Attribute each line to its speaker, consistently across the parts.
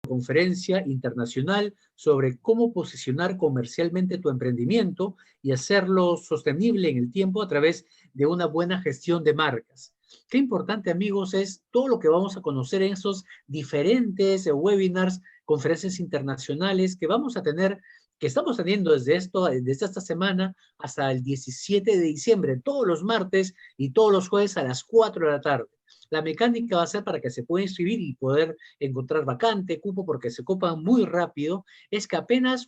Speaker 1: conferencia internacional sobre cómo posicionar comercialmente tu emprendimiento y hacerlo sostenible en el tiempo a través de una buena gestión de marcas. Qué importante, amigos, es todo lo que vamos a conocer en esos diferentes webinars, conferencias internacionales que vamos a tener, que estamos teniendo desde esta semana hasta el 17 de diciembre, todos los martes y todos los jueves a las 4 de la tarde. La mecánica va a ser para que se pueda inscribir y poder encontrar vacante, cupo, porque se copan muy rápido. Es que apenas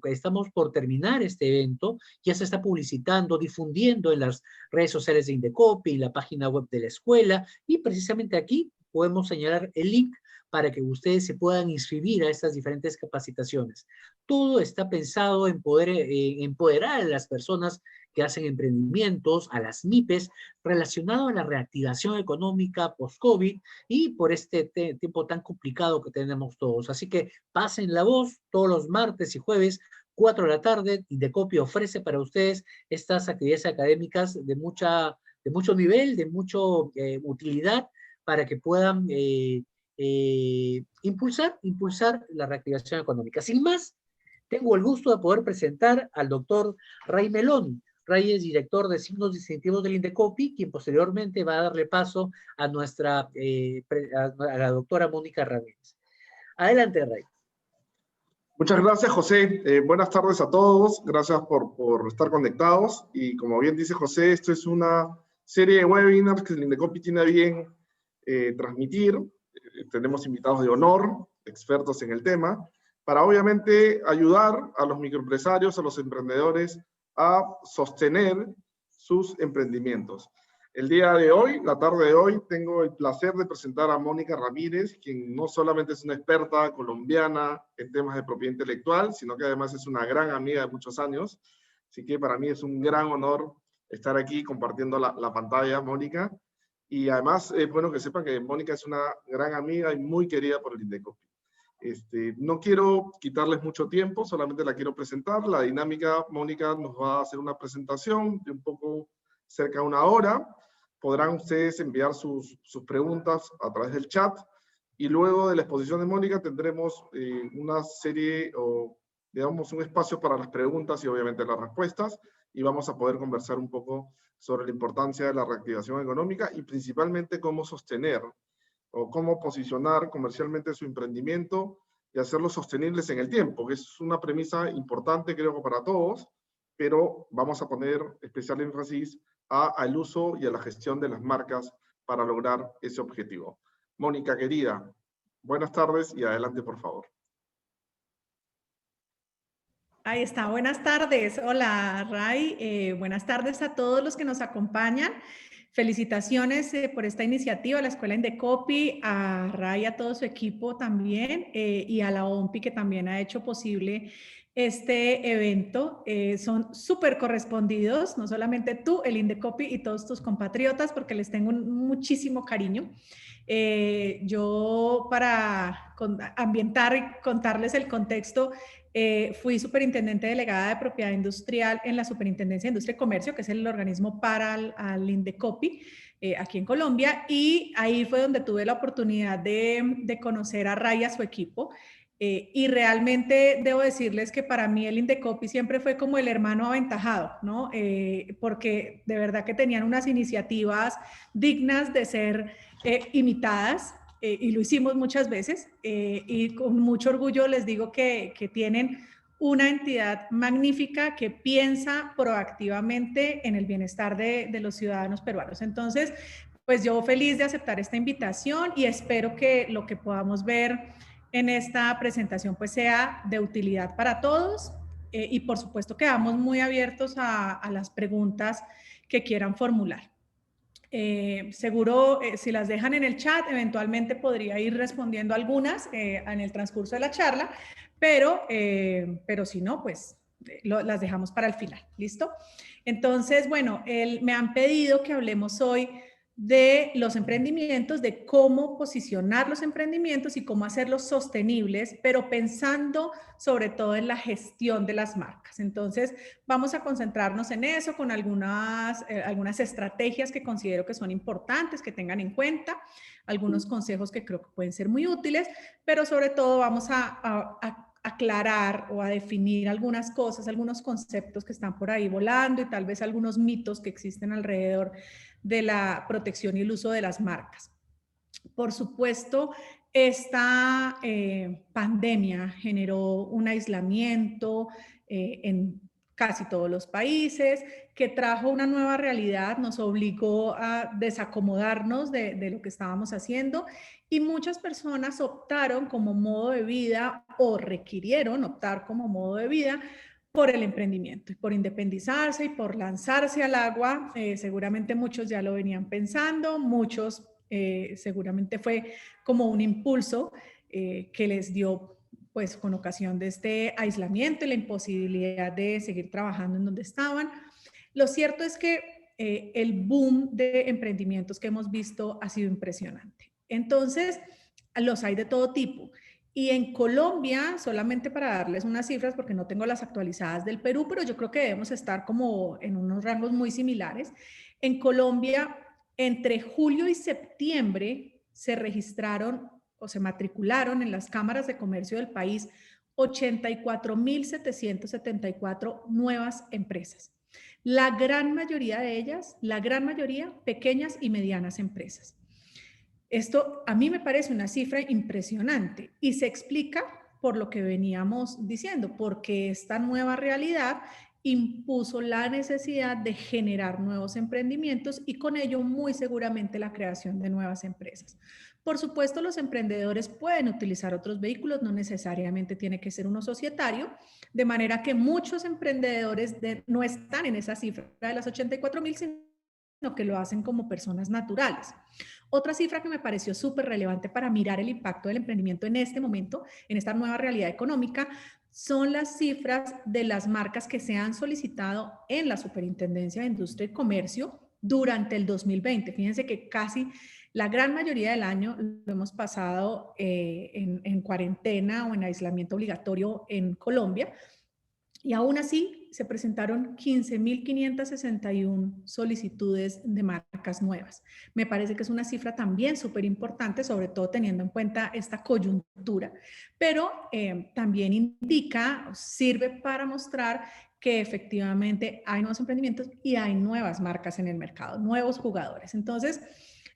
Speaker 1: estamos por terminar este evento, ya se está publicitando, difundiendo en las redes sociales de Indecopi, en la página web de la escuela, y precisamente aquí podemos señalar el link para que ustedes se puedan inscribir a estas diferentes capacitaciones. Todo está pensado en poder empoderar a las personas que hacen emprendimientos, a las MIPES, relacionado a la reactivación económica post-COVID y por este tiempo tan complicado que tenemos todos. Así que pasen la voz todos los martes y jueves, 4 de la tarde, Indecopi ofrece para ustedes estas actividades académicas de mucho nivel, de mucha utilidad, para que puedan impulsar la reactivación económica. Sin más, tengo el gusto de poder presentar al doctor Ray Meloni. Ray es director de signos distintivos del Indecopi, quien posteriormente va a darle paso a a la doctora Mónica Ramírez. Adelante, Ray.
Speaker 2: Muchas gracias, José. Buenas tardes a todos. Gracias por estar conectados. Y como bien dice José, esto es una serie de webinars que el Indecopi tiene a bien transmitir. Tenemos invitados de honor, expertos en el tema, para obviamente ayudar a los microempresarios, a los emprendedores a sostener sus emprendimientos. El día de hoy, la tarde de hoy, tengo el placer de presentar a Mónica Ramírez, quien no solamente es una experta colombiana en temas de propiedad intelectual, sino que además es una gran amiga de muchos años. Así que para mí es un gran honor estar aquí compartiendo la pantalla, Mónica. Y además, bueno, que sepan que Mónica es una gran amiga y muy querida por el Indecopi. No quiero quitarles mucho tiempo, solamente la quiero presentar. La dinámica, Mónica nos va a hacer una presentación de un poco cerca de una hora. Podrán ustedes enviar sus preguntas a través del chat y luego de la exposición de Mónica tendremos una serie o digamos un espacio para las preguntas y obviamente las respuestas y vamos a poder conversar un poco sobre la importancia de la reactivación económica y principalmente cómo sostener o cómo posicionar comercialmente su emprendimiento y hacerlo sostenibles en el tiempo, que es una premisa importante creo que para todos, pero vamos a poner especial énfasis al uso y a la gestión de las marcas para lograr ese objetivo. Mónica, querida, buenas tardes y adelante, por favor.
Speaker 3: Ahí está, buenas tardes. Hola, Ray. Buenas tardes a todos los que nos acompañan. Felicitaciones por esta iniciativa, a la Escuela Indecopi, a Ray, a todo su equipo también, y a la OMPI que también ha hecho posible este evento. Son súper correspondidos, no solamente tú, el Indecopi y todos tus compatriotas, porque les tengo muchísimo cariño. Yo, para ambientar y contarles el contexto, fui superintendente delegada de propiedad industrial en la Superintendencia de Industria y Comercio, que es el organismo para al Indecopi, aquí en Colombia, y ahí fue donde tuve la oportunidad de conocer a Ray y a su equipo. Y realmente debo decirles que para mí el Indecopi siempre fue como el hermano aventajado, ¿no? Porque de verdad que tenían unas iniciativas dignas de ser imitadas, y lo hicimos muchas veces, y con mucho orgullo les digo que tienen una entidad magnífica que piensa proactivamente en el bienestar de los ciudadanos peruanos. Entonces, pues yo feliz de aceptar esta invitación y espero que lo que podamos ver en esta presentación pues sea de utilidad para todos, y por supuesto quedamos muy abiertos a las preguntas que quieran formular. Seguro si las dejan en el chat, eventualmente podría ir respondiendo algunas en el transcurso de la charla, pero si no, pues las dejamos para el final. ¿Listo? Entonces, bueno, me han pedido que hablemos hoy de los emprendimientos, de cómo posicionar los emprendimientos y cómo hacerlos sostenibles, pero pensando sobre todo en la gestión de las marcas. Entonces, vamos a concentrarnos en eso con algunas estrategias que considero que son importantes, que tengan en cuenta, algunos consejos que creo que pueden ser muy útiles, pero sobre todo vamos a aclarar o a definir algunas cosas, algunos conceptos que están por ahí volando y tal vez algunos mitos que existen alrededor de la protección y el uso de las marcas. Por supuesto, esta pandemia generó un aislamiento en casi todos los países, que trajo una nueva realidad, nos obligó a desacomodarnos de lo que estábamos haciendo y muchas personas optaron como modo de vida o requirieron optar como modo de vida por el emprendimiento y por independizarse y por lanzarse al agua. Seguramente muchos ya lo venían pensando, muchos seguramente fue como un impulso que les dio pues con ocasión de este aislamiento y la imposibilidad de seguir trabajando en donde estaban. Lo cierto es que el boom de emprendimientos que hemos visto ha sido impresionante. Entonces, los hay de todo tipo. Y en Colombia, solamente para darles unas cifras, porque no tengo las actualizadas del Perú, pero yo creo que debemos estar como en unos rangos muy similares. En Colombia, entre julio y septiembre, se registraron o se matricularon en las cámaras de comercio del país 84.774 nuevas empresas. La gran mayoría de ellas, la gran mayoría, pequeñas y medianas empresas. Esto a mí me parece una cifra impresionante y se explica por lo que veníamos diciendo, porque esta nueva realidad impuso la necesidad de generar nuevos emprendimientos y con ello muy seguramente la creación de nuevas empresas. Por supuesto, los emprendedores pueden utilizar otros vehículos, no necesariamente tiene que ser uno societario, de manera que muchos emprendedores no están en esa cifra de las 84.000, sino que lo hacen como personas naturales. Otra cifra que me pareció súper relevante para mirar el impacto del emprendimiento en este momento, en esta nueva realidad económica, son las cifras de las marcas que se han solicitado en la Superintendencia de Industria y Comercio durante el 2020. Fíjense que casi la gran mayoría del año lo hemos pasado en cuarentena o en aislamiento obligatorio en Colombia. Y aún así se presentaron 15.561 solicitudes de marcas nuevas. Me parece que es una cifra también súper importante, sobre todo teniendo en cuenta esta coyuntura, pero también indica, sirve para mostrar que efectivamente hay nuevos emprendimientos y hay nuevas marcas en el mercado, nuevos jugadores. Entonces,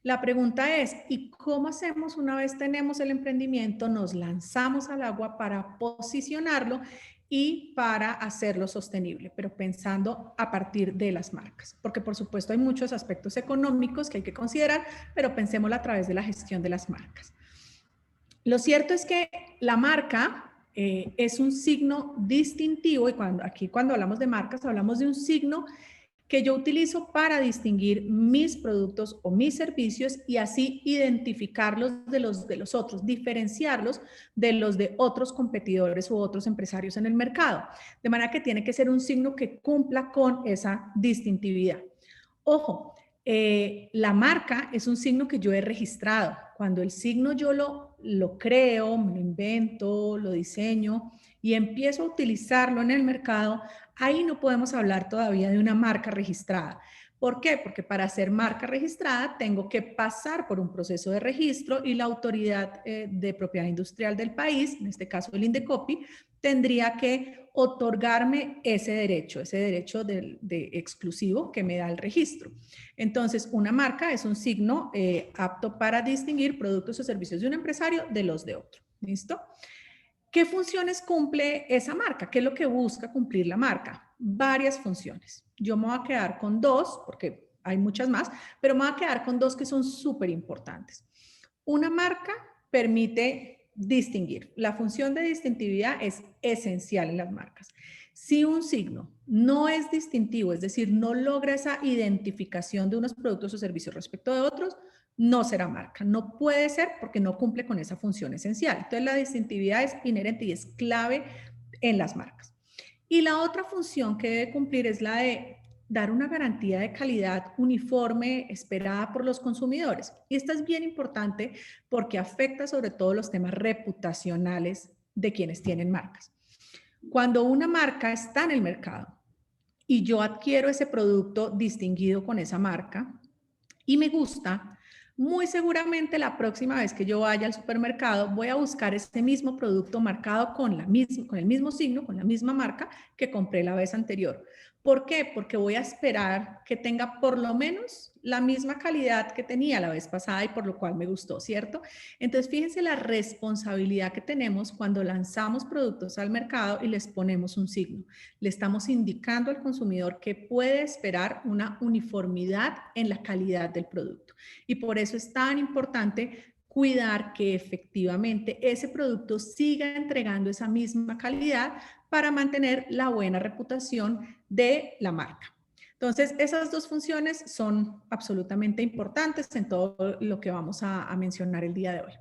Speaker 3: la pregunta es, ¿y cómo hacemos una vez tenemos el emprendimiento? Nos lanzamos al agua para posicionarlo y para hacerlo sostenible, pero pensando a partir de las marcas, porque por supuesto hay muchos aspectos económicos que hay que considerar, pero pensémoslo a través de la gestión de las marcas. Lo cierto es que la marca es un signo distintivo y cuando hablamos de marcas hablamos de un signo que yo utilizo para distinguir mis productos o mis servicios y así identificarlos de los otros, diferenciarlos de los de otros competidores u otros empresarios en el mercado. De manera que tiene que ser un signo que cumpla con esa distintividad. Ojo, la marca es un signo que yo he registrado. Cuando el signo yo lo creo, me lo invento, lo diseño y empiezo a utilizarlo en el mercado, ahí no podemos hablar todavía de una marca registrada. ¿Por qué? Porque para ser marca registrada tengo que pasar por un proceso de registro y la autoridad de propiedad industrial del país, en este caso el INDECOPI, tendría que otorgarme ese derecho de exclusivo que me da el registro. Entonces, una marca es un signo apto para distinguir productos o servicios de un empresario de los de otro. ¿Listo? ¿Qué funciones cumple esa marca? ¿Qué es lo que busca cumplir la marca? Varias funciones. Yo me voy a quedar con dos, porque hay muchas más, pero me voy a quedar con dos que son súper importantes. Una marca permite distinguir. La función de distintividad es esencial en las marcas. Si un signo no es distintivo, es decir, no logra esa identificación de unos productos o servicios respecto de otros, no será marca. No puede ser porque no cumple con esa función esencial. Entonces, la distintividad es inherente y es clave en las marcas. Y la otra función que debe cumplir es la de dar una garantía de calidad uniforme esperada por los consumidores. Y esta es bien importante porque afecta sobre todo los temas reputacionales de quienes tienen marcas. Cuando una marca está en el mercado y yo adquiero ese producto distinguido con esa marca y me gusta, muy seguramente la próxima vez que yo vaya al supermercado voy a buscar ese mismo producto marcado con el mismo signo, con la misma marca que compré la vez anterior. ¿Por qué? Porque voy a esperar que tenga por lo menos la misma calidad que tenía la vez pasada y por lo cual me gustó, ¿cierto? Entonces, fíjense la responsabilidad que tenemos cuando lanzamos productos al mercado y les ponemos un signo. Le estamos indicando al consumidor que puede esperar una uniformidad en la calidad del producto. Y por eso es tan importante cuidar que efectivamente ese producto siga entregando esa misma calidad para mantener la buena reputación de la marca. Entonces, esas dos funciones son absolutamente importantes en todo lo que vamos a mencionar el día de hoy.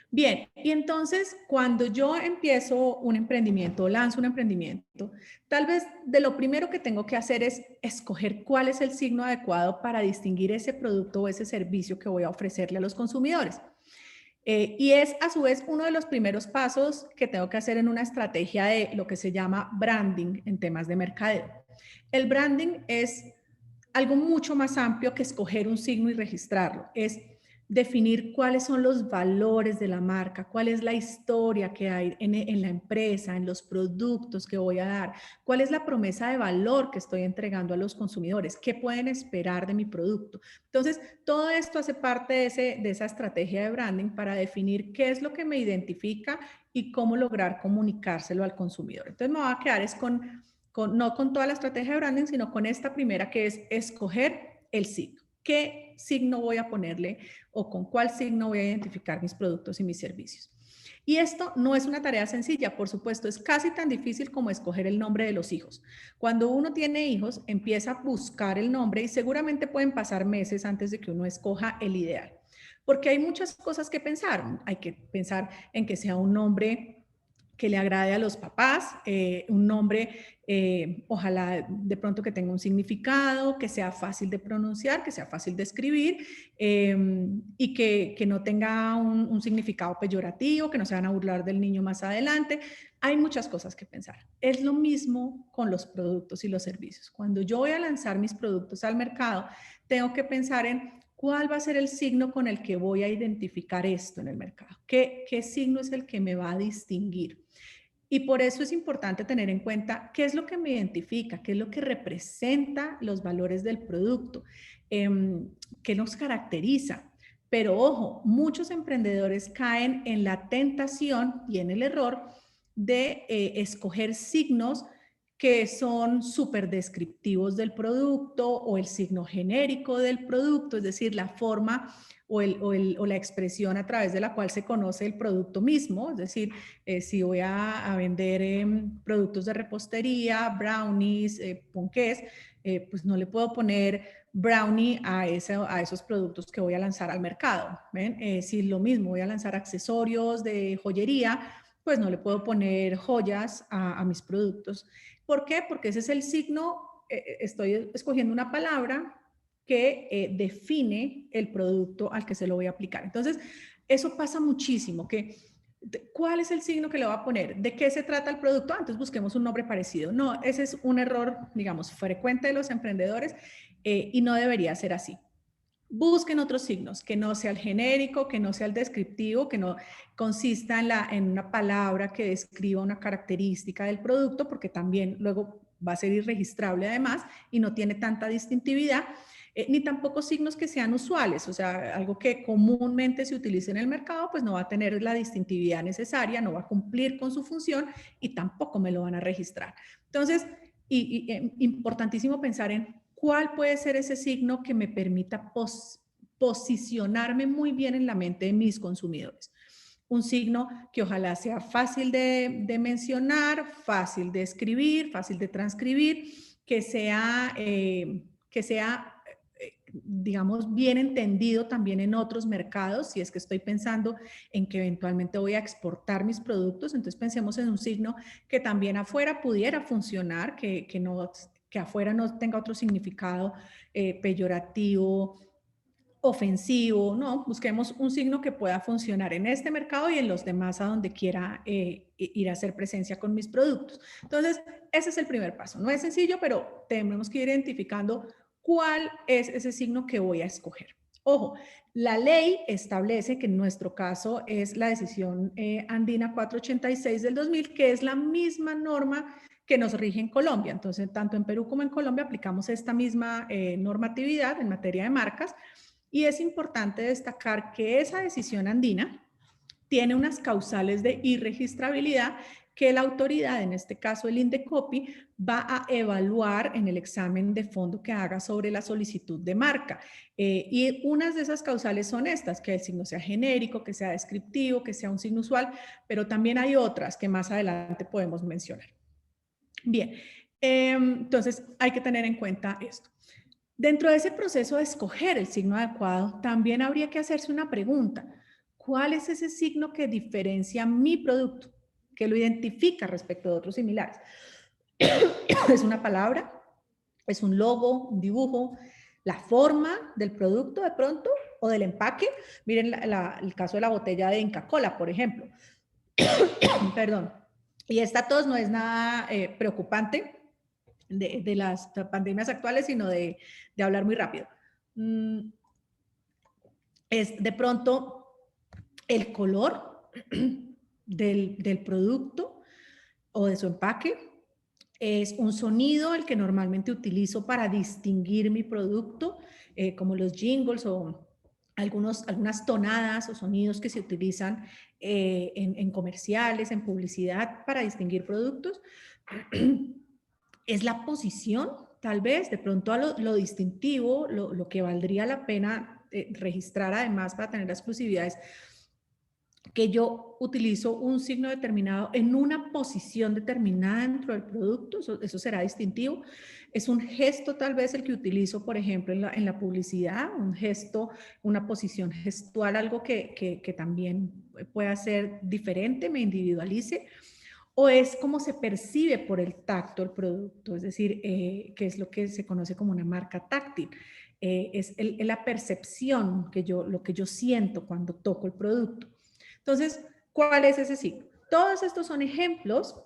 Speaker 3: Bien, y entonces cuando yo empiezo un emprendimiento, lanzo un emprendimiento, tal vez de lo primero que tengo que hacer es escoger cuál es el signo adecuado para distinguir ese producto o ese servicio que voy a ofrecerle a los consumidores. Y es a su vez uno de los primeros pasos que tengo que hacer en una estrategia de lo que se llama branding en temas de mercadeo. El branding es algo mucho más amplio que escoger un signo y registrarlo. Es definir cuáles son los valores de la marca, cuál es la historia que hay en la empresa, en los productos que voy a dar, cuál es la promesa de valor que estoy entregando a los consumidores, qué pueden esperar de mi producto. Entonces, todo esto hace parte de esa estrategia de branding para definir qué es lo que me identifica y cómo lograr comunicárselo al consumidor. Entonces, me voy a quedar no con toda la estrategia de branding, sino con esta primera que es escoger el signo. ¿Qué signo voy a ponerle o con cuál signo voy a identificar mis productos y mis servicios? Y esto no es una tarea sencilla, por supuesto, es casi tan difícil como escoger el nombre de los hijos. Cuando uno tiene hijos, empieza a buscar el nombre y seguramente pueden pasar meses antes de que uno escoja el ideal. Porque hay muchas cosas que pensar. Hay que pensar en que sea un nombre que le agrade a los papás, un nombre, ojalá de pronto que tenga un significado, que sea fácil de pronunciar, que sea fácil de escribir y que no tenga un significado peyorativo, que no se van a burlar del niño más adelante. Hay muchas cosas que pensar. Es lo mismo con los productos y los servicios. Cuando yo voy a lanzar mis productos al mercado, tengo que pensar en ¿cuál va a ser el signo con el que voy a identificar esto en el mercado? ¿Qué signo es el que me va a distinguir? Y por eso es importante tener en cuenta qué es lo que me identifica, qué es lo que representa los valores del producto, qué nos caracteriza. Pero ojo, muchos emprendedores caen en la tentación y en el error de escoger signos que son súper descriptivos del producto o el signo genérico del producto, es decir, la forma o la expresión a través de la cual se conoce el producto mismo, es decir, si voy a vender productos de repostería, brownies, ponqués, pues no le puedo poner brownie a esos productos que voy a lanzar al mercado. ¿Ven? Si lo mismo, voy a lanzar accesorios de joyería, pues no le puedo poner joyas a mis productos. ¿Por qué? Porque ese es el signo, estoy escogiendo una palabra que define el producto al que se lo voy a aplicar. Entonces, eso pasa muchísimo, ¿cuál es el signo que le voy a poner? ¿De qué se trata el producto? Antes busquemos un nombre parecido. No, ese es un error, digamos, frecuente de los emprendedores y no debería ser así. Busquen otros signos, que no sea el genérico, que no sea el descriptivo, que no consista en una palabra que describa una característica del producto, porque también luego va a ser irregistrable además y no tiene tanta distintividad, ni tampoco signos que sean usuales, o sea, algo que comúnmente se utilice en el mercado, pues no va a tener la distintividad necesaria, no va a cumplir con su función y tampoco me lo van a registrar. Entonces, importantísimo pensar en ¿cuál puede ser ese signo que me permita posicionarme muy bien en la mente de mis consumidores? Un signo que ojalá sea fácil de mencionar, fácil de escribir, fácil de transcribir, que sea digamos, bien entendido también en otros mercados. Si es que estoy pensando en que eventualmente voy a exportar mis productos, entonces pensemos en un signo que también afuera pudiera funcionar, que que afuera no tenga otro significado peyorativo, ofensivo, no, busquemos un signo que pueda funcionar en este mercado y en los demás a donde quiera ir a hacer presencia con mis productos. Entonces, ese es el primer paso. No es sencillo, pero tenemos que ir identificando cuál es ese signo que voy a escoger. Ojo, la ley establece que en nuestro caso es la decisión andina 486 del 2000, que es la misma norma que nos rige en Colombia. Entonces, tanto en Perú como en Colombia aplicamos esta misma normatividad en materia de marcas. Y es importante destacar que esa decisión andina tiene unas causales de irregistrabilidad que la autoridad, en este caso el INDECOPI, va a evaluar en el examen de fondo que haga sobre la solicitud de marca. Y unas de esas causales son estas, que el signo sea genérico, que sea descriptivo, que sea un signo usual, pero también hay otras que más adelante podemos mencionar. Bien, entonces hay que tener en cuenta esto. Dentro de ese proceso de escoger el signo adecuado, también habría que hacerse una pregunta. ¿Cuál es ese signo que diferencia mi producto, que lo identifica respecto de otros similares? ¿Es una palabra? ¿Es un logo, un dibujo? ¿La forma del producto de pronto? ¿O del empaque? Miren el caso de la botella de Inca Kola, por ejemplo. Perdón. Y esta tos no es nada preocupante de las pandemias actuales, sino de hablar muy rápido. Es de pronto el color del producto o de su empaque. Es un sonido el que normalmente utilizo para distinguir mi producto, como los jingles o algunas tonadas o sonidos que se utilizan en comerciales, en publicidad para distinguir productos. Es la posición, tal vez, de pronto a lo distintivo, lo que valdría la pena registrar además para tener la exclusividad es que yo utilizo un signo determinado en una posición determinada dentro del producto, eso será distintivo. Es un gesto tal vez el que utilizo, por ejemplo, en la publicidad, un gesto, una posición gestual, algo que también pueda ser diferente, me individualice. O es como se percibe por el tacto el producto, es decir, que es lo que se conoce como una marca táctil. Es la percepción, lo que yo siento cuando toco el producto. Entonces, ¿cuál es ese signo? Todos estos son ejemplos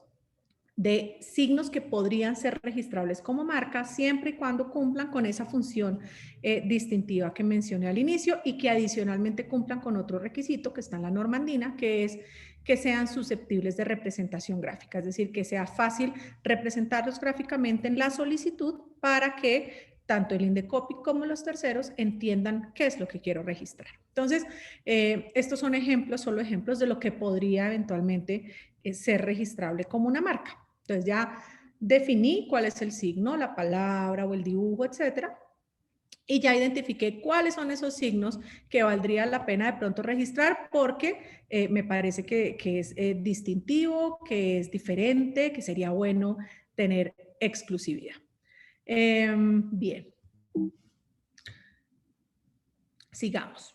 Speaker 3: de signos que podrían ser registrables como marca siempre y cuando cumplan con esa función distintiva que mencioné al inicio y que adicionalmente cumplan con otro requisito que está en la norma andina, que es que sean susceptibles de representación gráfica, es decir, que sea fácil representarlos gráficamente en la solicitud para que tanto el INDECOPI como los terceros entiendan qué es lo que quiero registrar. Entonces, estos son ejemplos, solo ejemplos de lo que podría eventualmente ser registrable como una marca. Entonces ya definí cuál es el signo, la palabra o el dibujo, etcétera. Y ya identifiqué cuáles son esos signos que valdría la pena de pronto registrar porque me parece que es distintivo, que es diferente, que sería bueno tener exclusividad. Bien. Sigamos.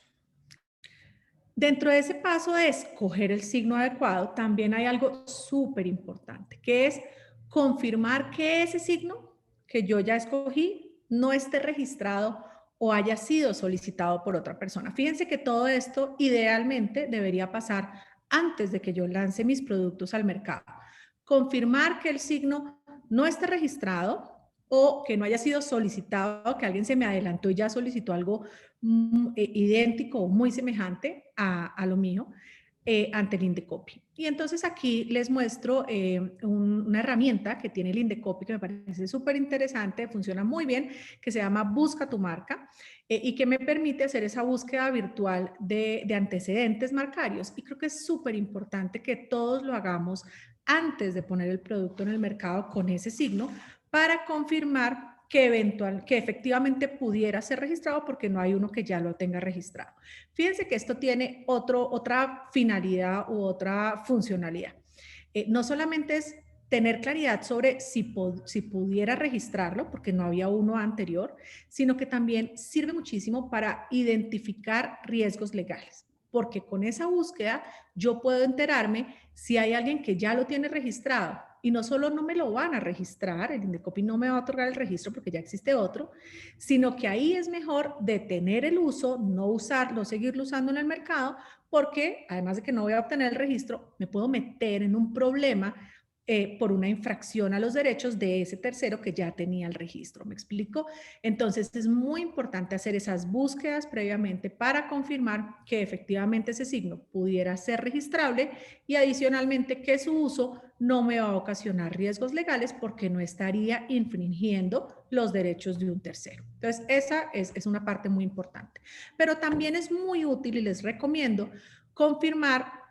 Speaker 3: Dentro de ese paso de escoger el signo adecuado, también hay algo súper importante, que es confirmar que ese signo que yo ya escogí no esté registrado o haya sido solicitado por otra persona. Fíjense que todo esto idealmente debería pasar antes de que yo lance mis productos al mercado. Confirmar que el signo no esté registrado o que no haya sido solicitado, que alguien se me adelantó y ya solicitó algo idéntico o muy semejante a lo mío ante el INDECOPI. Y entonces aquí les muestro una herramienta que tiene el INDECOPI que me parece súper interesante, funciona muy bien, que se llama Busca tu marca y que me permite hacer esa búsqueda virtual de antecedentes marcarios. Y creo que es súper importante que todos lo hagamos antes de poner el producto en el mercado con ese signo para confirmar que efectivamente pudiera ser registrado porque no hay uno que ya lo tenga registrado. Fíjense que esto tiene otra finalidad u otra funcionalidad. No solamente es tener claridad sobre si pudiera registrarlo, porque no había uno anterior, sino que también sirve muchísimo para identificar riesgos legales, porque con esa búsqueda yo puedo enterarme si hay alguien que ya lo tiene registrado y no solo no me lo van a registrar, el Indecopi no me va a otorgar el registro porque ya existe otro, sino que ahí es mejor detener el uso, no usarlo, seguirlo usando en el mercado, porque además de que no voy a obtener el registro, me puedo meter en un problema por una infracción a los derechos de ese tercero que ya tenía el registro. ¿Me explico? Entonces es muy importante hacer esas búsquedas previamente para confirmar que efectivamente ese signo pudiera ser registrable y adicionalmente que su uso no me va a ocasionar riesgos legales porque no estaría infringiendo los derechos de un tercero. Entonces esa es una parte muy importante. Pero también es muy útil y les recomiendo confirmar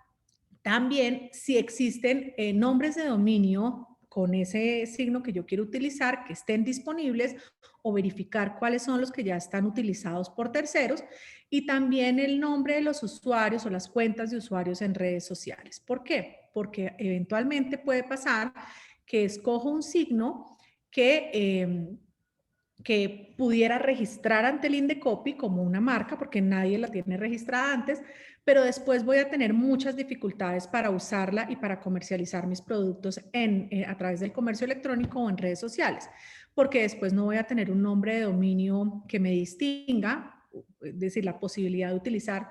Speaker 3: también, si existen nombres de dominio con ese signo que yo quiero utilizar, que estén disponibles, o verificar cuáles son los que ya están utilizados por terceros, y también el nombre de los usuarios o las cuentas de usuarios en redes sociales. ¿Por qué? Porque eventualmente puede pasar que escojo un signo que pudiera registrar ante el Indecopi como una marca, porque nadie la tiene registrada antes, pero después voy a tener muchas dificultades para usarla y para comercializar mis productos a través del comercio electrónico o en redes sociales, porque después no voy a tener un nombre de dominio que me distinga, es decir, la posibilidad de utilizar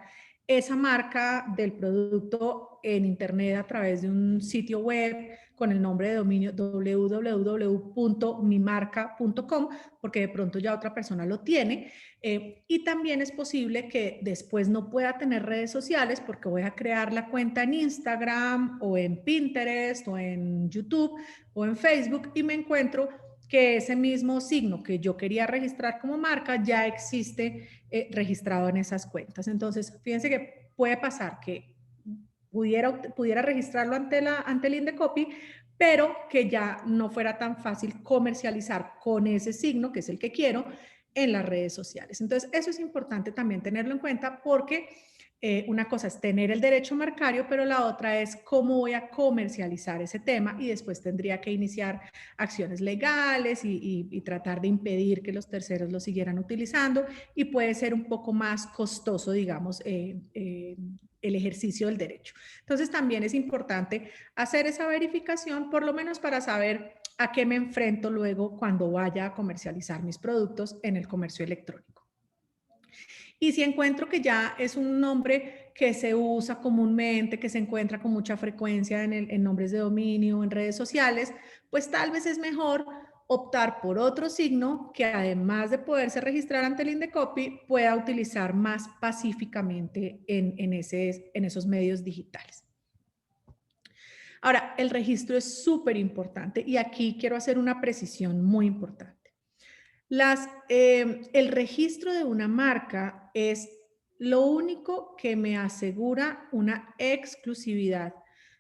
Speaker 3: esa marca del producto en Internet a través de un sitio web con el nombre de dominio www.mimarca.com, porque de pronto ya otra persona lo tiene. Y también es posible que después no pueda tener redes sociales porque voy a crear la cuenta en Instagram o en Pinterest o en YouTube o en Facebook y me encuentro que ese mismo signo que yo quería registrar como marca ya existe registrado en esas cuentas. Entonces, fíjense que puede pasar que pudiera registrarlo ante el Indecopi, pero que ya no fuera tan fácil comercializar con ese signo, que es el que quiero, en las redes sociales. Entonces, eso es importante también tenerlo en cuenta porque una cosa es tener el derecho marcario, pero la otra es cómo voy a comercializar ese tema y después tendría que iniciar acciones legales y tratar de impedir que los terceros lo siguieran utilizando y puede ser un poco más costoso, digamos, el ejercicio del derecho. Entonces también es importante hacer esa verificación, por lo menos para saber a qué me enfrento luego cuando vaya a comercializar mis productos en el comercio electrónico. Y si encuentro que ya es un nombre que se usa comúnmente, que se encuentra con mucha frecuencia en nombres de dominio, en redes sociales, pues tal vez es mejor optar por otro signo que además de poderse registrar ante el Indecopi, pueda utilizar más pacíficamente en esos medios digitales. Ahora, el registro es súper importante y aquí quiero hacer una precisión muy importante. El registro de una marca es lo único que me asegura una exclusividad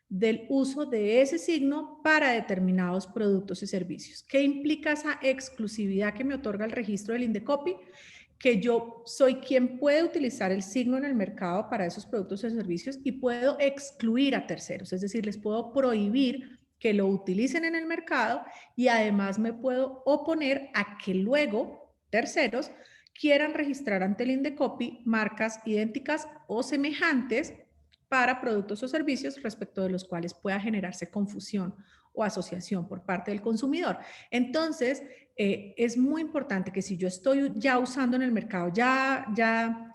Speaker 3: del uso de ese signo para determinados productos y servicios. ¿Qué implica esa exclusividad que me otorga el registro del Indecopi? Que yo soy quien puede utilizar el signo en el mercado para esos productos y servicios y puedo excluir a terceros, es decir, les puedo prohibir que lo utilicen en el mercado y además me puedo oponer a que luego terceros quieran registrar ante el Indecopi marcas idénticas o semejantes para productos o servicios respecto de los cuales pueda generarse confusión o asociación por parte del consumidor. Entonces, es muy importante que si yo estoy ya usando en el mercado, ya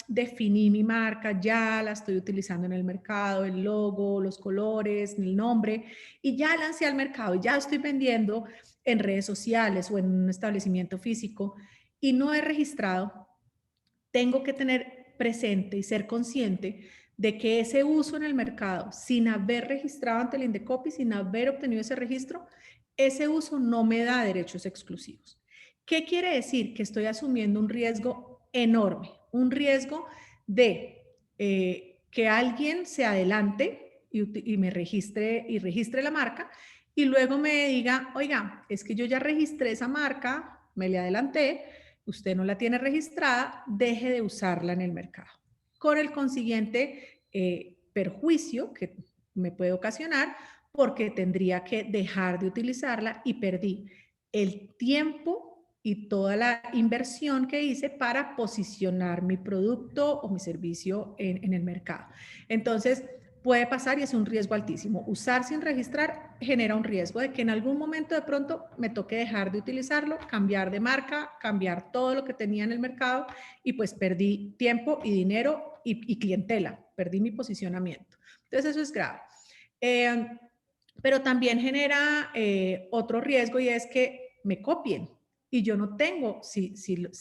Speaker 3: definí mi marca, ya la estoy utilizando en el mercado, el logo, los colores, el nombre, y ya lancé al mercado y ya estoy vendiendo en redes sociales o en un establecimiento físico y no he registrado, tengo que tener presente y ser consciente de que ese uso en el mercado, sin haber registrado ante el Indecopi, sin haber obtenido ese registro, ese uso no me da derechos exclusivos. ¿Qué quiere decir? Que estoy asumiendo un riesgo enorme, un riesgo de que alguien se adelante y me registre la marca y luego me diga, oiga, es que yo ya registré esa marca, me le adelanté, usted no la tiene registrada, deje de usarla en el mercado. Con el consiguiente perjuicio que me puede ocasionar porque tendría que dejar de utilizarla y perdí el tiempo y toda la inversión que hice para posicionar mi producto o mi servicio en el mercado. Entonces, puede pasar y es un riesgo altísimo. Usar sin registrar genera un riesgo de que en algún momento de pronto me toque dejar de utilizarlo, cambiar de marca, cambiar todo lo que tenía en el mercado y pues perdí tiempo y dinero y clientela, perdí mi posicionamiento. Entonces eso es grave. Pero también genera otro riesgo y es que me copien y yo no tengo, si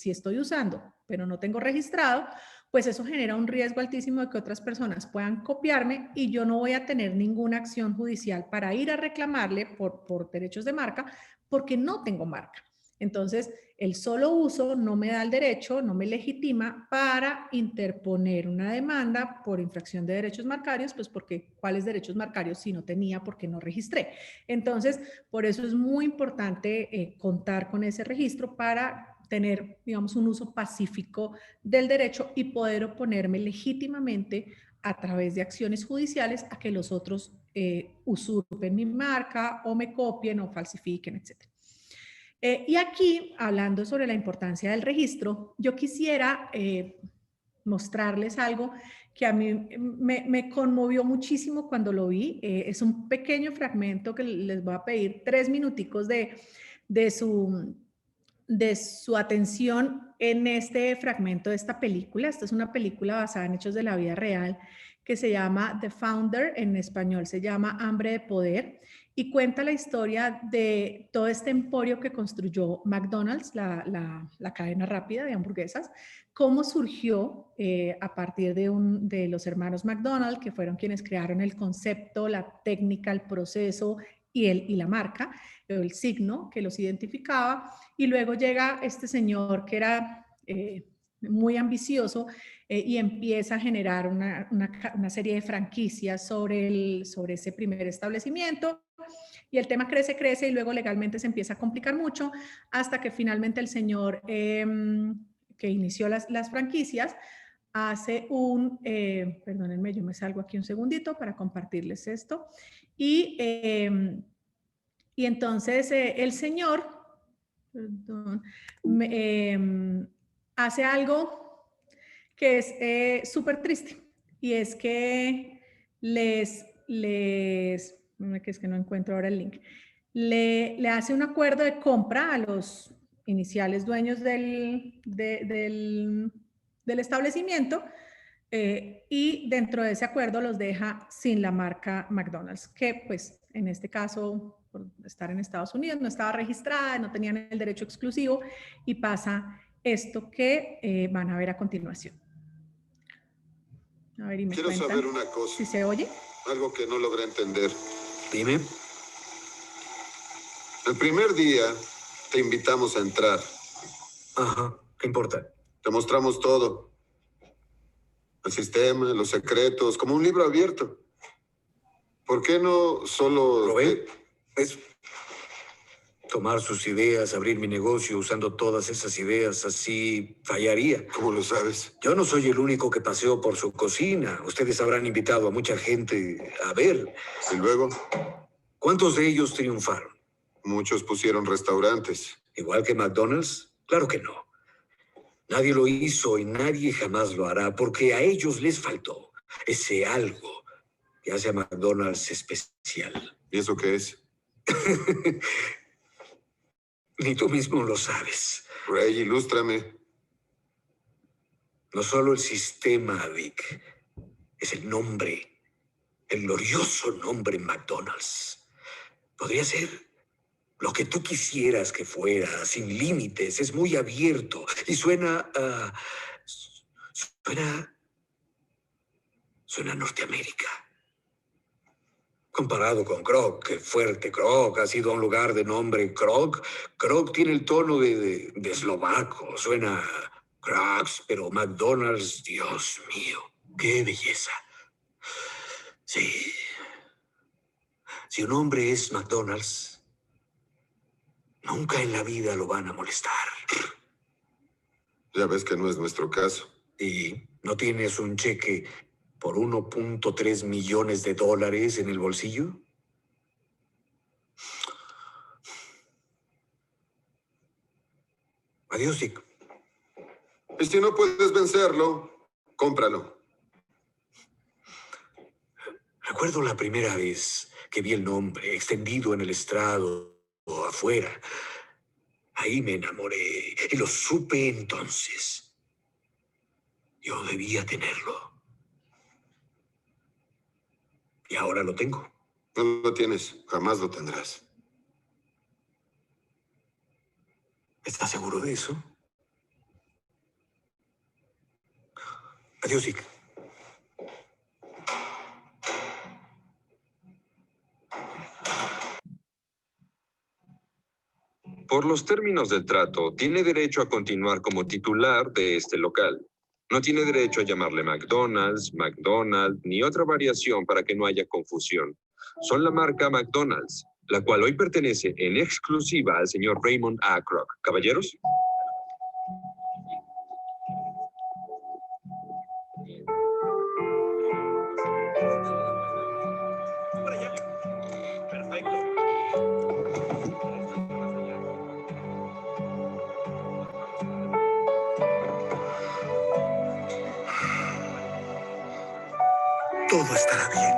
Speaker 3: estoy usando, pero no tengo registrado, pues eso genera un riesgo altísimo de que otras personas puedan copiarme y yo no voy a tener ninguna acción judicial para ir a reclamarle por derechos de marca porque no tengo marca. Entonces, el solo uso no me da el derecho, no me legitima para interponer una demanda por infracción de derechos marcarios, pues porque ¿cuáles derechos marcarios si no tenía porque no registré? Entonces, por eso es muy importante contar con ese registro para tener, digamos, un uso pacífico del derecho y poder oponerme legítimamente a través de acciones judiciales a que los otros usurpen mi marca o me copien o falsifiquen, etc. Y aquí, hablando sobre la importancia del registro, yo quisiera mostrarles algo que a mí me conmovió muchísimo cuando lo vi. Es un pequeño fragmento que les voy a pedir 3 minuticos de su atención en este fragmento de esta película. Esta es una película basada en hechos de la vida real que se llama The Founder, en español se llama Hambre de Poder, y cuenta la historia de todo este emporio que construyó McDonald's, la cadena rápida de hamburguesas, cómo surgió a partir de los hermanos McDonald, que fueron quienes crearon el concepto, la técnica, el proceso y la marca, el signo que los identificaba, y luego llega este señor que era muy ambicioso y empieza a generar una serie de franquicias sobre ese primer establecimiento, y el tema crece, crece, y luego legalmente se empieza a complicar mucho, hasta que finalmente el señor que inició las franquicias hace perdónenme, yo me salgo aquí un segundito para compartirles esto, y entonces el señor, perdón, hace algo que es súper triste, y es que que es que no encuentro ahora el link, le hace un acuerdo de compra a los iniciales dueños del establecimiento, y dentro de ese acuerdo los deja sin la marca McDonald's, que pues en este caso, por estar en Estados Unidos, no estaba registrada, no tenían el derecho exclusivo, y pasa esto que van a ver a continuación. A ver, y me
Speaker 4: Quiero
Speaker 3: cuentan
Speaker 4: saber una cosa.
Speaker 3: si se oye.
Speaker 4: Algo que no logré entender.
Speaker 5: Dime.
Speaker 4: El primer día te invitamos a entrar.
Speaker 5: Ajá, ¿qué importa?
Speaker 4: Te mostramos todo. El sistema, los secretos, como un libro abierto. ¿Por qué no solo...
Speaker 5: ¿Lo ve? Es tomar sus ideas, abrir mi negocio usando todas esas ideas, así fallaría.
Speaker 4: ¿Cómo lo sabes?
Speaker 5: Yo no soy el único que paseó por su cocina. Ustedes habrán invitado a mucha gente a ver.
Speaker 4: Y luego,
Speaker 5: ¿Cuántos de ellos triunfaron?
Speaker 4: muchos pusieron restaurantes.
Speaker 5: ¿Igual que McDonald's? Claro que no. Nadie lo hizo y nadie jamás lo hará porque a ellos les faltó ese algo que hace a McDonald's especial.
Speaker 4: ¿Y eso qué es?
Speaker 5: Ni tú mismo lo sabes.
Speaker 4: Ray, ilústrame.
Speaker 5: No solo el sistema, Vic, es el nombre, el glorioso nombre McDonald's. Podría ser lo que tú quisieras que fuera, sin límites, es muy abierto y suena a Norteamérica. Comparado con Kroc, que fuerte Kroc, ha sido un lugar de nombre Kroc. Kroc tiene el tono de eslovaco, suena a Crocs, pero McDonald's, Dios mío, qué belleza. Sí. Si un hombre es McDonald's, nunca en la vida lo van a molestar.
Speaker 4: Ya ves que no es nuestro caso.
Speaker 5: ¿Y no tienes un cheque por 1.3 millones de dólares en el bolsillo? Adiós, Dick.
Speaker 4: Y si no puedes vencerlo, cómpralo.
Speaker 5: Recuerdo la primera vez que vi el nombre extendido en el estrado o afuera. Ahí me enamoré y lo supe entonces. Yo debía tenerlo. Y ahora lo tengo.
Speaker 4: No lo tienes, jamás lo tendrás.
Speaker 5: ¿Estás seguro de eso? Adiós, Dick.
Speaker 6: Por los términos del trato, tiene derecho a continuar como titular de este local. No tiene derecho a llamarle McDonald's, McDonald, ni otra variación para que no haya confusión. Son la marca McDonald's, la cual hoy pertenece en exclusiva al señor Raymond A. Kroc. ¿Caballeros?
Speaker 5: Todo estará bien.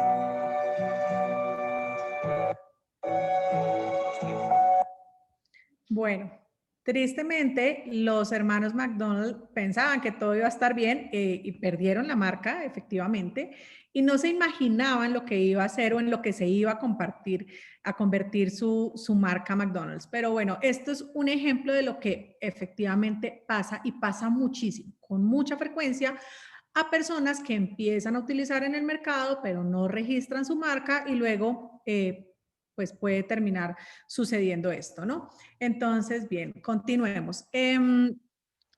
Speaker 3: Bueno, tristemente, los hermanos McDonald pensaban que todo iba a estar bien y perdieron la marca, efectivamente, y no se imaginaban lo que iba a hacer o en lo que se iba a convertir su marca McDonald's. Pero bueno, esto es un ejemplo de lo que efectivamente pasa y pasa muchísimo, con mucha frecuencia, a personas que empiezan a utilizar en el mercado, pero no registran su marca y luego pues puede terminar sucediendo esto, ¿no? Entonces, bien, continuemos.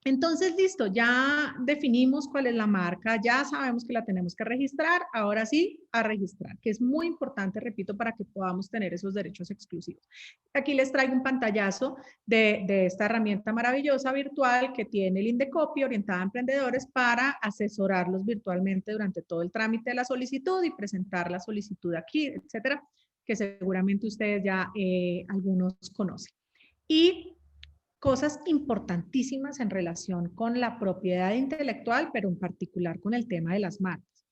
Speaker 3: Entonces, listo, ya definimos cuál es la marca, ya sabemos que la tenemos que registrar, ahora sí, a registrar, que es muy importante, repito, para que podamos tener esos derechos exclusivos. Aquí les traigo un pantallazo de esta herramienta maravillosa virtual que tiene el Indecopy orientada a emprendedores para asesorarlos virtualmente durante todo el trámite de la solicitud y presentar la solicitud aquí, etcétera, que seguramente ustedes ya algunos conocen. Y cosas importantísimas en relación con la propiedad intelectual, pero en particular con el tema de las marcas.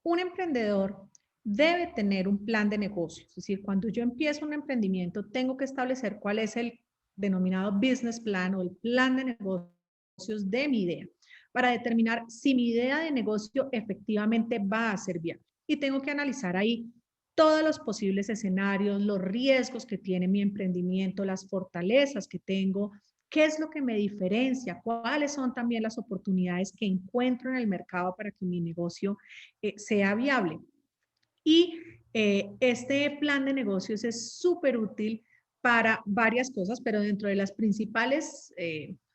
Speaker 3: Un emprendedor debe tener un plan de negocio, es decir, cuando yo empiezo un emprendimiento, tengo que establecer cuál es el denominado business plan o el plan de negocios de mi idea, para determinar si mi idea de negocio efectivamente va a ser viable. Y tengo que analizar ahí todos los posibles escenarios, los riesgos que tiene mi emprendimiento, las fortalezas que tengo, qué es lo que me diferencia, cuáles son también las oportunidades que encuentro en el mercado para que mi negocio sea viable. Y este plan de negocios es súper útil para varias cosas, pero dentro de las principales,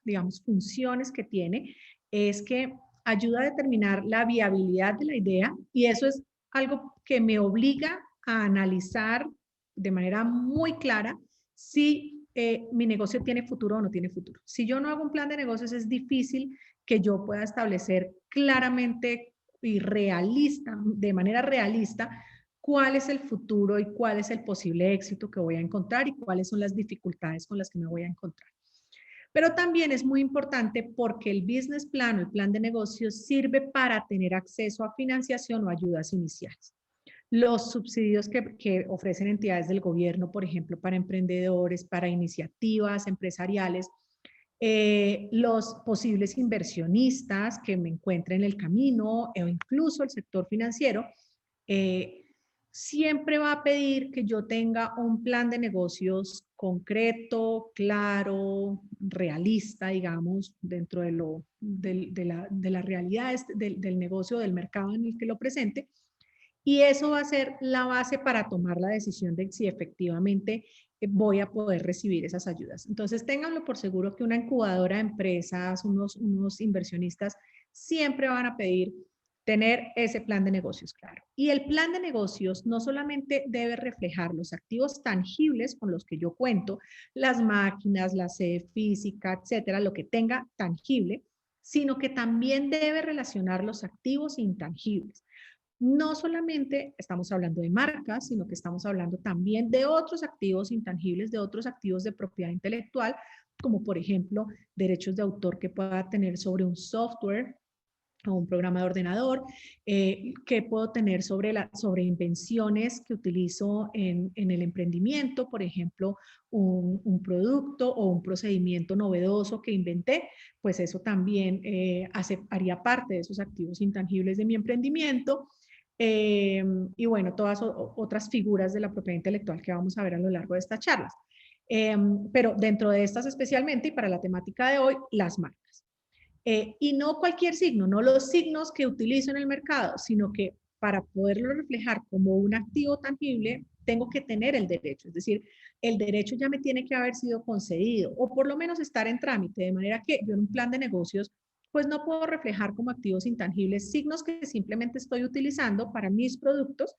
Speaker 3: digamos, funciones que tiene, es que ayuda a determinar la viabilidad de la idea y eso es algo que me obliga a analizar de manera muy clara si mi negocio tiene futuro o no tiene futuro. Si yo no hago un plan de negocios, es difícil que yo pueda establecer claramente y realista, de manera realista, cuál es el futuro y cuál es el posible éxito que voy a encontrar y cuáles son las dificultades con las que me voy a encontrar. Pero también es muy importante porque el business plan o el plan de negocios sirve para tener acceso a financiación o ayudas iniciales. Los subsidios que ofrecen entidades del gobierno, por ejemplo, para emprendedores, para iniciativas empresariales, los posibles inversionistas que me encuentren en el camino o incluso el sector financiero, siempre va a pedir que yo tenga un plan de negocios concreto, claro, realista, digamos, dentro de la realidad del negocio, del mercado en el que lo presente. Y eso va a ser la base para tomar la decisión de si efectivamente voy a poder recibir esas ayudas. Entonces, ténganlo por seguro que una incubadora de empresas, unos inversionistas, siempre van a pedir tener ese plan de negocios claro. Y el plan de negocios no solamente debe reflejar los activos tangibles con los que yo cuento, las máquinas, la sede física, etcétera, lo que tenga tangible, sino que también debe relacionar los activos intangibles. No solamente estamos hablando de marcas, sino que estamos hablando también de otros activos intangibles, de otros activos de propiedad intelectual, como por ejemplo derechos de autor que pueda tener sobre un software, o un programa de ordenador, qué puedo tener sobre invenciones que utilizo en el emprendimiento, por ejemplo, un producto o un procedimiento novedoso que inventé, pues eso también haría parte de esos activos intangibles de mi emprendimiento. Y bueno, todas otras figuras de la propiedad intelectual que vamos a ver a lo largo de estas charlas. Pero dentro de estas especialmente, y para la temática de hoy, las marcas. Y no cualquier signo, no los signos que utilizo en el mercado, sino que para poderlo reflejar como un activo tangible, tengo que tener el derecho. Es decir, el derecho ya me tiene que haber sido concedido o por lo menos estar en trámite, de manera que yo en un plan de negocios pues no puedo reflejar como activos intangibles signos que simplemente estoy utilizando para mis productos,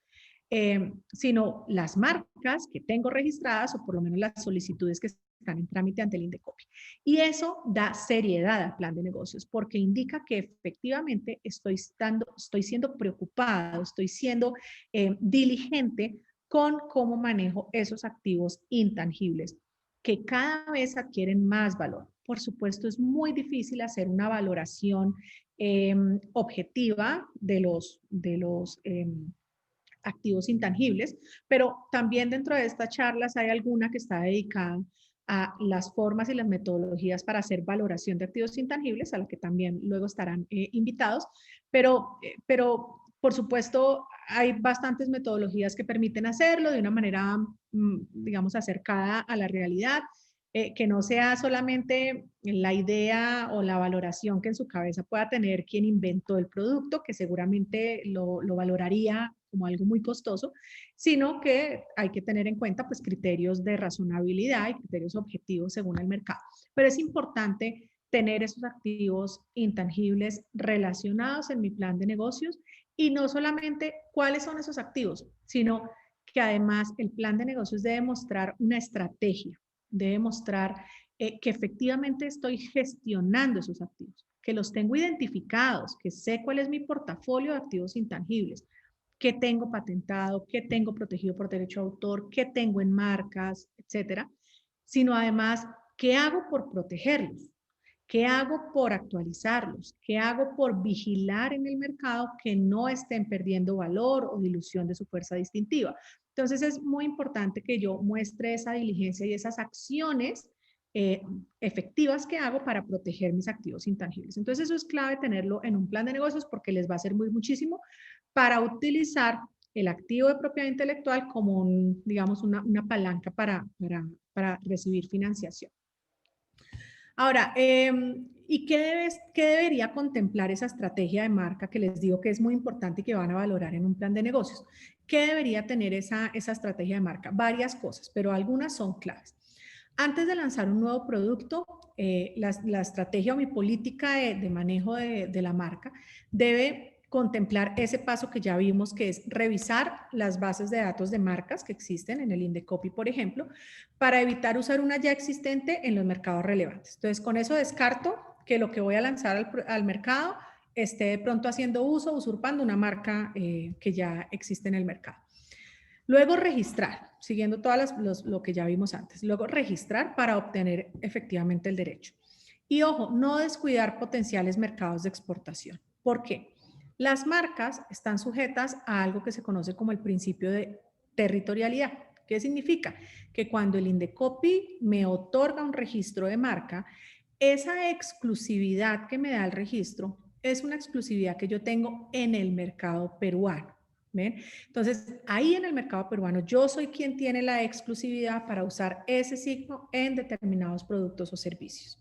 Speaker 3: sino las marcas que tengo registradas o por lo menos las solicitudes que están en trámite ante el INDECOPI. Y eso da seriedad al plan de negocios porque indica que efectivamente estoy siendo preocupado, estoy siendo diligente con cómo manejo esos activos intangibles que cada vez adquieren más valor. Por supuesto, es muy difícil hacer una valoración objetiva de los activos intangibles, pero también dentro de estas charlas hay alguna que está dedicada a las formas y las metodologías para hacer valoración de activos intangibles, a la que también luego estarán invitados, pero por supuesto hay bastantes metodologías que permiten hacerlo de una manera, digamos, acercada a la realidad, que no sea solamente la idea o la valoración que en su cabeza pueda tener quien inventó el producto, que seguramente lo valoraría como algo muy costoso, sino que hay que tener en cuenta pues criterios de razonabilidad y criterios objetivos según el mercado. Pero es importante tener esos activos intangibles relacionados en mi plan de negocios y no solamente cuáles son esos activos, sino que además el plan de negocios debe mostrar una estrategia, debe mostrar que efectivamente estoy gestionando esos activos, que los tengo identificados, que sé cuál es mi portafolio de activos intangibles, qué tengo patentado, qué tengo protegido por derecho de autor, qué tengo en marcas, etcétera, sino además, ¿qué hago por protegerlos? ¿Qué hago por actualizarlos? ¿Qué hago por vigilar en el mercado que no estén perdiendo valor o dilución de su fuerza distintiva? Entonces es muy importante que yo muestre esa diligencia y esas acciones efectivas que hago para proteger mis activos intangibles. Entonces eso es clave tenerlo en un plan de negocios porque les va a servir muchísimo para utilizar el activo de propiedad intelectual como, digamos, una palanca para recibir financiación. Ahora, ¿y qué debería contemplar esa estrategia de marca que les digo que es muy importante y que van a valorar en un plan de negocios? ¿Qué debería tener esa estrategia de marca? Varias cosas, pero algunas son claves. Antes de lanzar un nuevo producto, la estrategia o mi política de manejo de la marca debe contemplar ese paso que ya vimos, que es revisar las bases de datos de marcas que existen en el INDECOPI, por ejemplo, para evitar usar una ya existente en los mercados relevantes. Entonces, con eso descarto que lo que voy a lanzar al mercado esté de pronto haciendo uso, usurpando una marca que ya existe en el mercado. Luego registrar, siguiendo todas lo que ya vimos antes. Luego registrar para obtener efectivamente el derecho. Y ojo, no descuidar potenciales mercados de exportación. ¿Por qué? Las marcas están sujetas a algo que se conoce como el principio de territorialidad. ¿Qué significa? Que cuando el INDECOPI me otorga un registro de marca, esa exclusividad que me da el registro es una exclusividad que yo tengo en el mercado peruano. ¿Ven? Entonces, ahí en el mercado peruano, yo soy quien tiene la exclusividad para usar ese signo en determinados productos o servicios.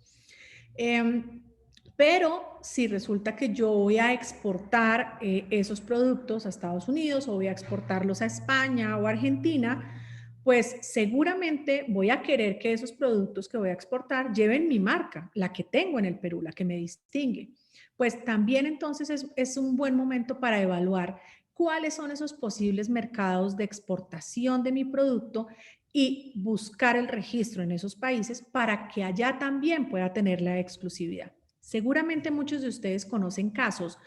Speaker 3: Pero si resulta que yo voy a exportar esos productos a Estados Unidos o voy a exportarlos a España o a Argentina, pues seguramente voy a querer que esos productos que voy a exportar lleven mi marca, la que tengo en el Perú, la que me distingue. Pues también entonces es un buen momento para evaluar cuáles son esos posibles mercados de exportación de mi producto y buscar el registro en esos países para que allá también pueda tener la exclusividad. Seguramente muchos de ustedes conocen casos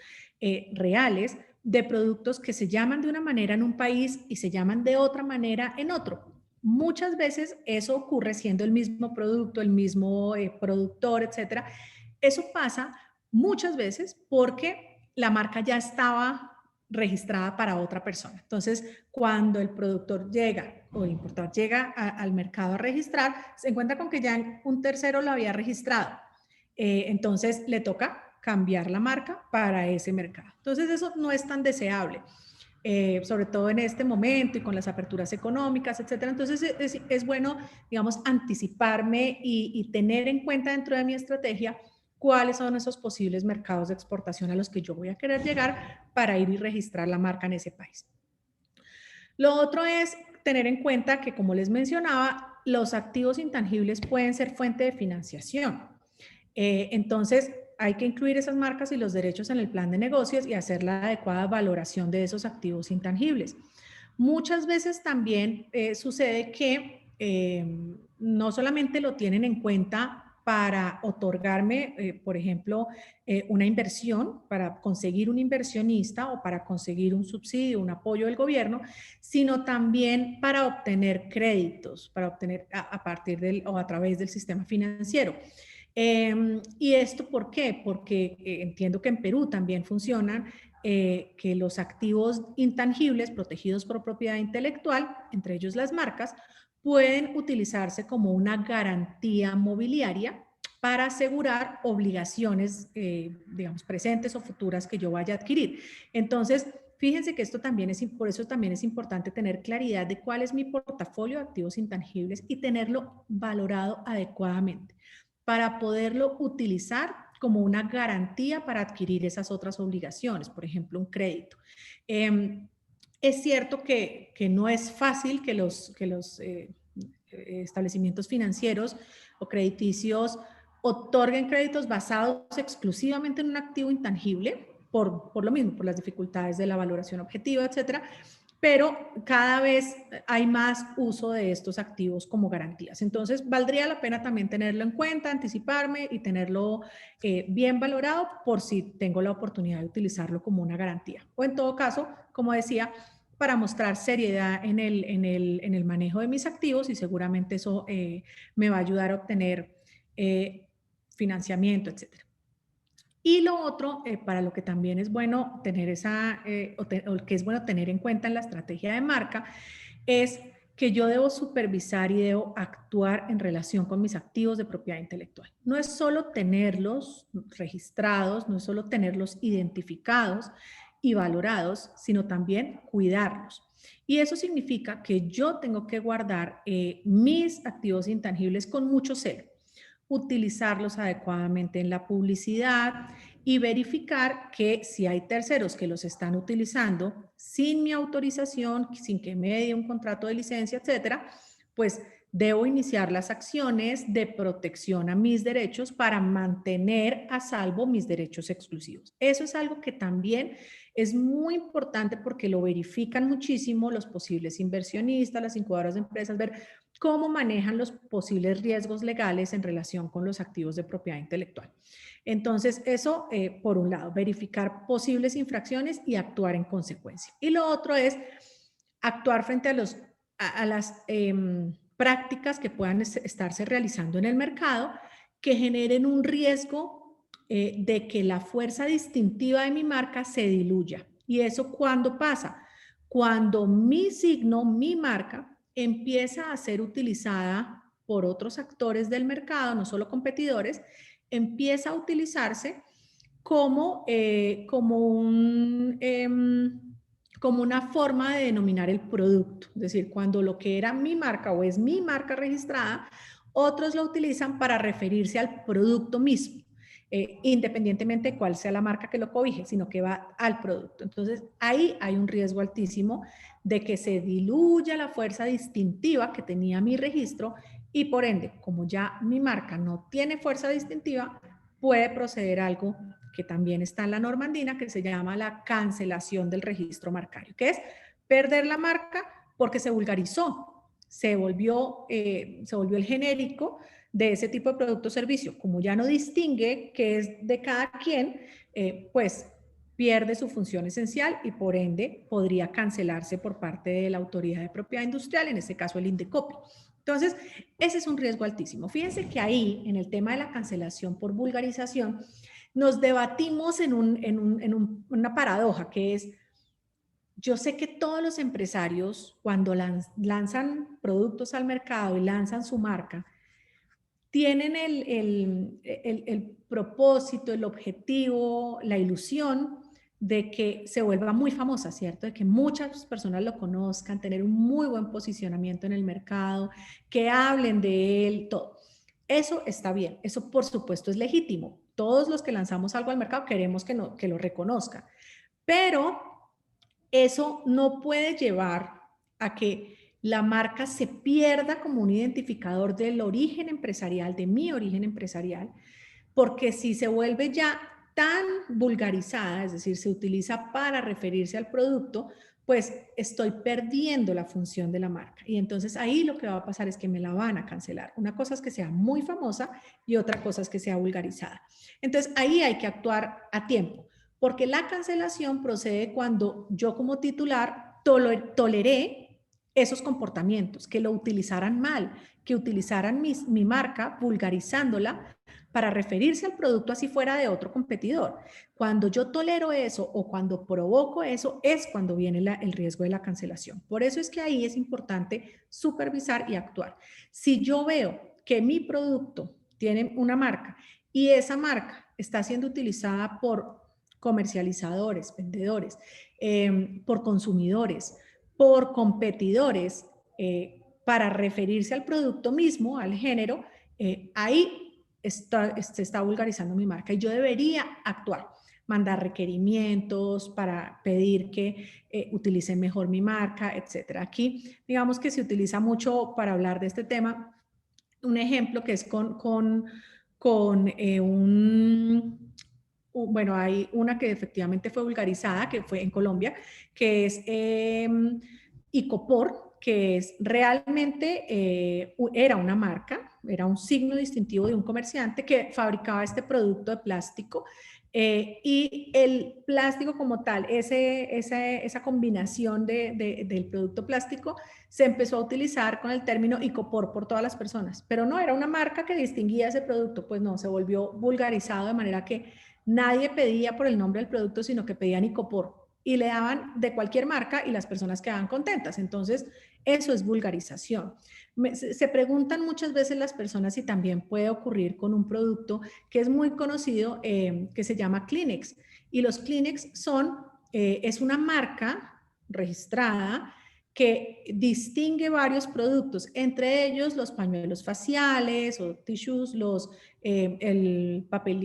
Speaker 3: reales de productos que se llaman de una manera en un país y se llaman de otra manera en otro. Muchas veces eso ocurre siendo el mismo producto, el mismo productor, etcétera. Eso pasa muchas veces porque la marca ya estaba registrada para otra persona. Entonces, cuando el productor llega o el importador llega al mercado a registrar, se encuentra con que ya un tercero lo había registrado. Entonces, le toca cambiar la marca para ese mercado. Entonces, eso no es tan deseable. Sobre todo en este momento y con las aperturas económicas, etcétera. Entonces es bueno, digamos, anticiparme y tener en cuenta dentro de mi estrategia cuáles son esos posibles mercados de exportación a los que yo voy a querer llegar para ir y registrar la marca en ese país. Lo otro es tener en cuenta que, como les mencionaba, los activos intangibles pueden ser fuente de financiación. Entonces, hay que incluir esas marcas y los derechos en el plan de negocios y hacer la adecuada valoración de esos activos intangibles. Muchas veces también sucede que no solamente lo tienen en cuenta para otorgarme, por ejemplo, una inversión, para conseguir un inversionista o para conseguir un subsidio, un apoyo del gobierno, sino también para obtener créditos, para obtener a partir del o a través del sistema financiero. ¿Y esto por qué? Porque entiendo que en Perú también funcionan que los activos intangibles protegidos por propiedad intelectual, entre ellos las marcas, pueden utilizarse como una garantía mobiliaria para asegurar obligaciones, digamos, presentes o futuras que yo vaya a adquirir. Entonces, fíjense que esto también por eso también es importante tener claridad de cuál es mi portafolio de activos intangibles y tenerlo valorado adecuadamente, para poderlo utilizar como una garantía para adquirir esas otras obligaciones, por ejemplo, un crédito. Es cierto que no es fácil que los establecimientos financieros o crediticios otorguen créditos basados exclusivamente en un activo intangible, por lo mismo, por las dificultades de la valoración objetiva, etcétera, pero cada vez hay más uso de estos activos como garantías. Entonces, valdría la pena también tenerlo en cuenta, anticiparme y tenerlo bien valorado por si tengo la oportunidad de utilizarlo como una garantía. O en todo caso, como decía, para mostrar seriedad en el manejo de mis activos, y seguramente eso me va a ayudar a obtener financiamiento, etcétera. Y lo otro, para lo que también es bueno tener o que es bueno tener en cuenta en la estrategia de marca, es que yo debo supervisar y debo actuar en relación con mis activos de propiedad intelectual. No es solo tenerlos registrados, no es solo tenerlos identificados y valorados, sino también cuidarlos. Y eso significa que yo tengo que guardar mis activos intangibles con mucho celo, utilizarlos adecuadamente en la publicidad y verificar que si hay terceros que los están utilizando sin mi autorización, sin que me dé un contrato de licencia, etcétera, pues debo iniciar las acciones de protección a mis derechos para mantener a salvo mis derechos exclusivos. Eso es algo que también es muy importante porque lo verifican muchísimo los posibles inversionistas, las incubadoras de empresas, ver cómo manejan los posibles riesgos legales en relación con los activos de propiedad intelectual. Entonces, eso, por un lado, verificar posibles infracciones y actuar en consecuencia. Y lo otro es actuar frente a las prácticas que puedan estarse realizando en el mercado que generen un riesgo de que la fuerza distintiva de mi marca se diluya. ¿Y eso cuándo pasa? Cuando mi signo, mi marca, empieza a ser utilizada por otros actores del mercado, no solo competidores, empieza a utilizarse como una forma de denominar el producto. Es decir, cuando lo que era mi marca o es mi marca registrada, otros lo utilizan para referirse al producto mismo. Independientemente de cuál sea la marca que lo cobije, sino que va al producto. Entonces, ahí hay un riesgo altísimo de que se diluya la fuerza distintiva que tenía mi registro y por ende, como ya mi marca no tiene fuerza distintiva, puede proceder algo que también está en la norma andina, que se llama la cancelación del registro marcario, que es perder la marca porque se vulgarizó, se volvió el genérico de ese tipo de producto o servicio. Como ya no distingue qué es de cada quien, pues pierde su función esencial y por ende podría cancelarse por parte de la autoridad de propiedad industrial, en este caso el INDECOPI. Entonces, ese es un riesgo altísimo. Fíjense que ahí, en el tema de la cancelación por vulgarización, nos debatimos en una paradoja que es, yo sé que todos los empresarios cuando lanzan productos al mercado y lanzan su marca, tienen el propósito, el objetivo, la ilusión de que se vuelva muy famosa, ¿cierto? De que muchas personas lo conozcan, tener un muy buen posicionamiento en el mercado, que hablen de él, todo. Eso está bien, eso por supuesto es legítimo. Todos los que lanzamos algo al mercado queremos que lo reconozcan, pero eso no puede llevar a que la marca se pierda como un identificador del origen empresarial, de mi origen empresarial, porque si se vuelve ya tan vulgarizada, es decir, se utiliza para referirse al producto, pues estoy perdiendo la función de la marca. Y entonces ahí lo que va a pasar es que me la van a cancelar. Una cosa es que sea muy famosa y otra cosa es que sea vulgarizada. Entonces ahí hay que actuar a tiempo, porque la cancelación procede cuando yo como titular toleré esos comportamientos, que lo utilizaran mal, que utilizaran mi marca vulgarizándola para referirse al producto así fuera de otro competidor. Cuando yo tolero eso o cuando provoco eso es cuando viene el riesgo de la cancelación. Por eso es que ahí es importante supervisar y actuar. Si yo veo que mi producto tiene una marca y esa marca está siendo utilizada por comercializadores, vendedores, por consumidores, por competidores, para referirse al producto mismo, al género, ahí se está vulgarizando mi marca y yo debería actuar, mandar requerimientos para pedir que utilicen mejor mi marca, etc. Aquí, digamos que se utiliza mucho para hablar de este tema, un ejemplo que es bueno, hay una que efectivamente fue vulgarizada, que fue en Colombia, que es Icopor, que es realmente, era una marca, era un signo distintivo de un comerciante que fabricaba este producto de plástico, y el plástico como tal, esa combinación del producto plástico, se empezó a utilizar con el término Icopor por todas las personas, pero no era una marca que distinguía ese producto, pues no, se volvió vulgarizado de manera que nadie pedía por el nombre del producto, sino que pedían Icopor y le daban de cualquier marca y las personas quedaban contentas. Entonces, eso es vulgarización. Se preguntan muchas veces las personas si también puede ocurrir con un producto que es muy conocido, que se llama Kleenex. Y los Kleenex es una marca registrada que distingue varios productos, entre ellos los pañuelos faciales o tissues, el papel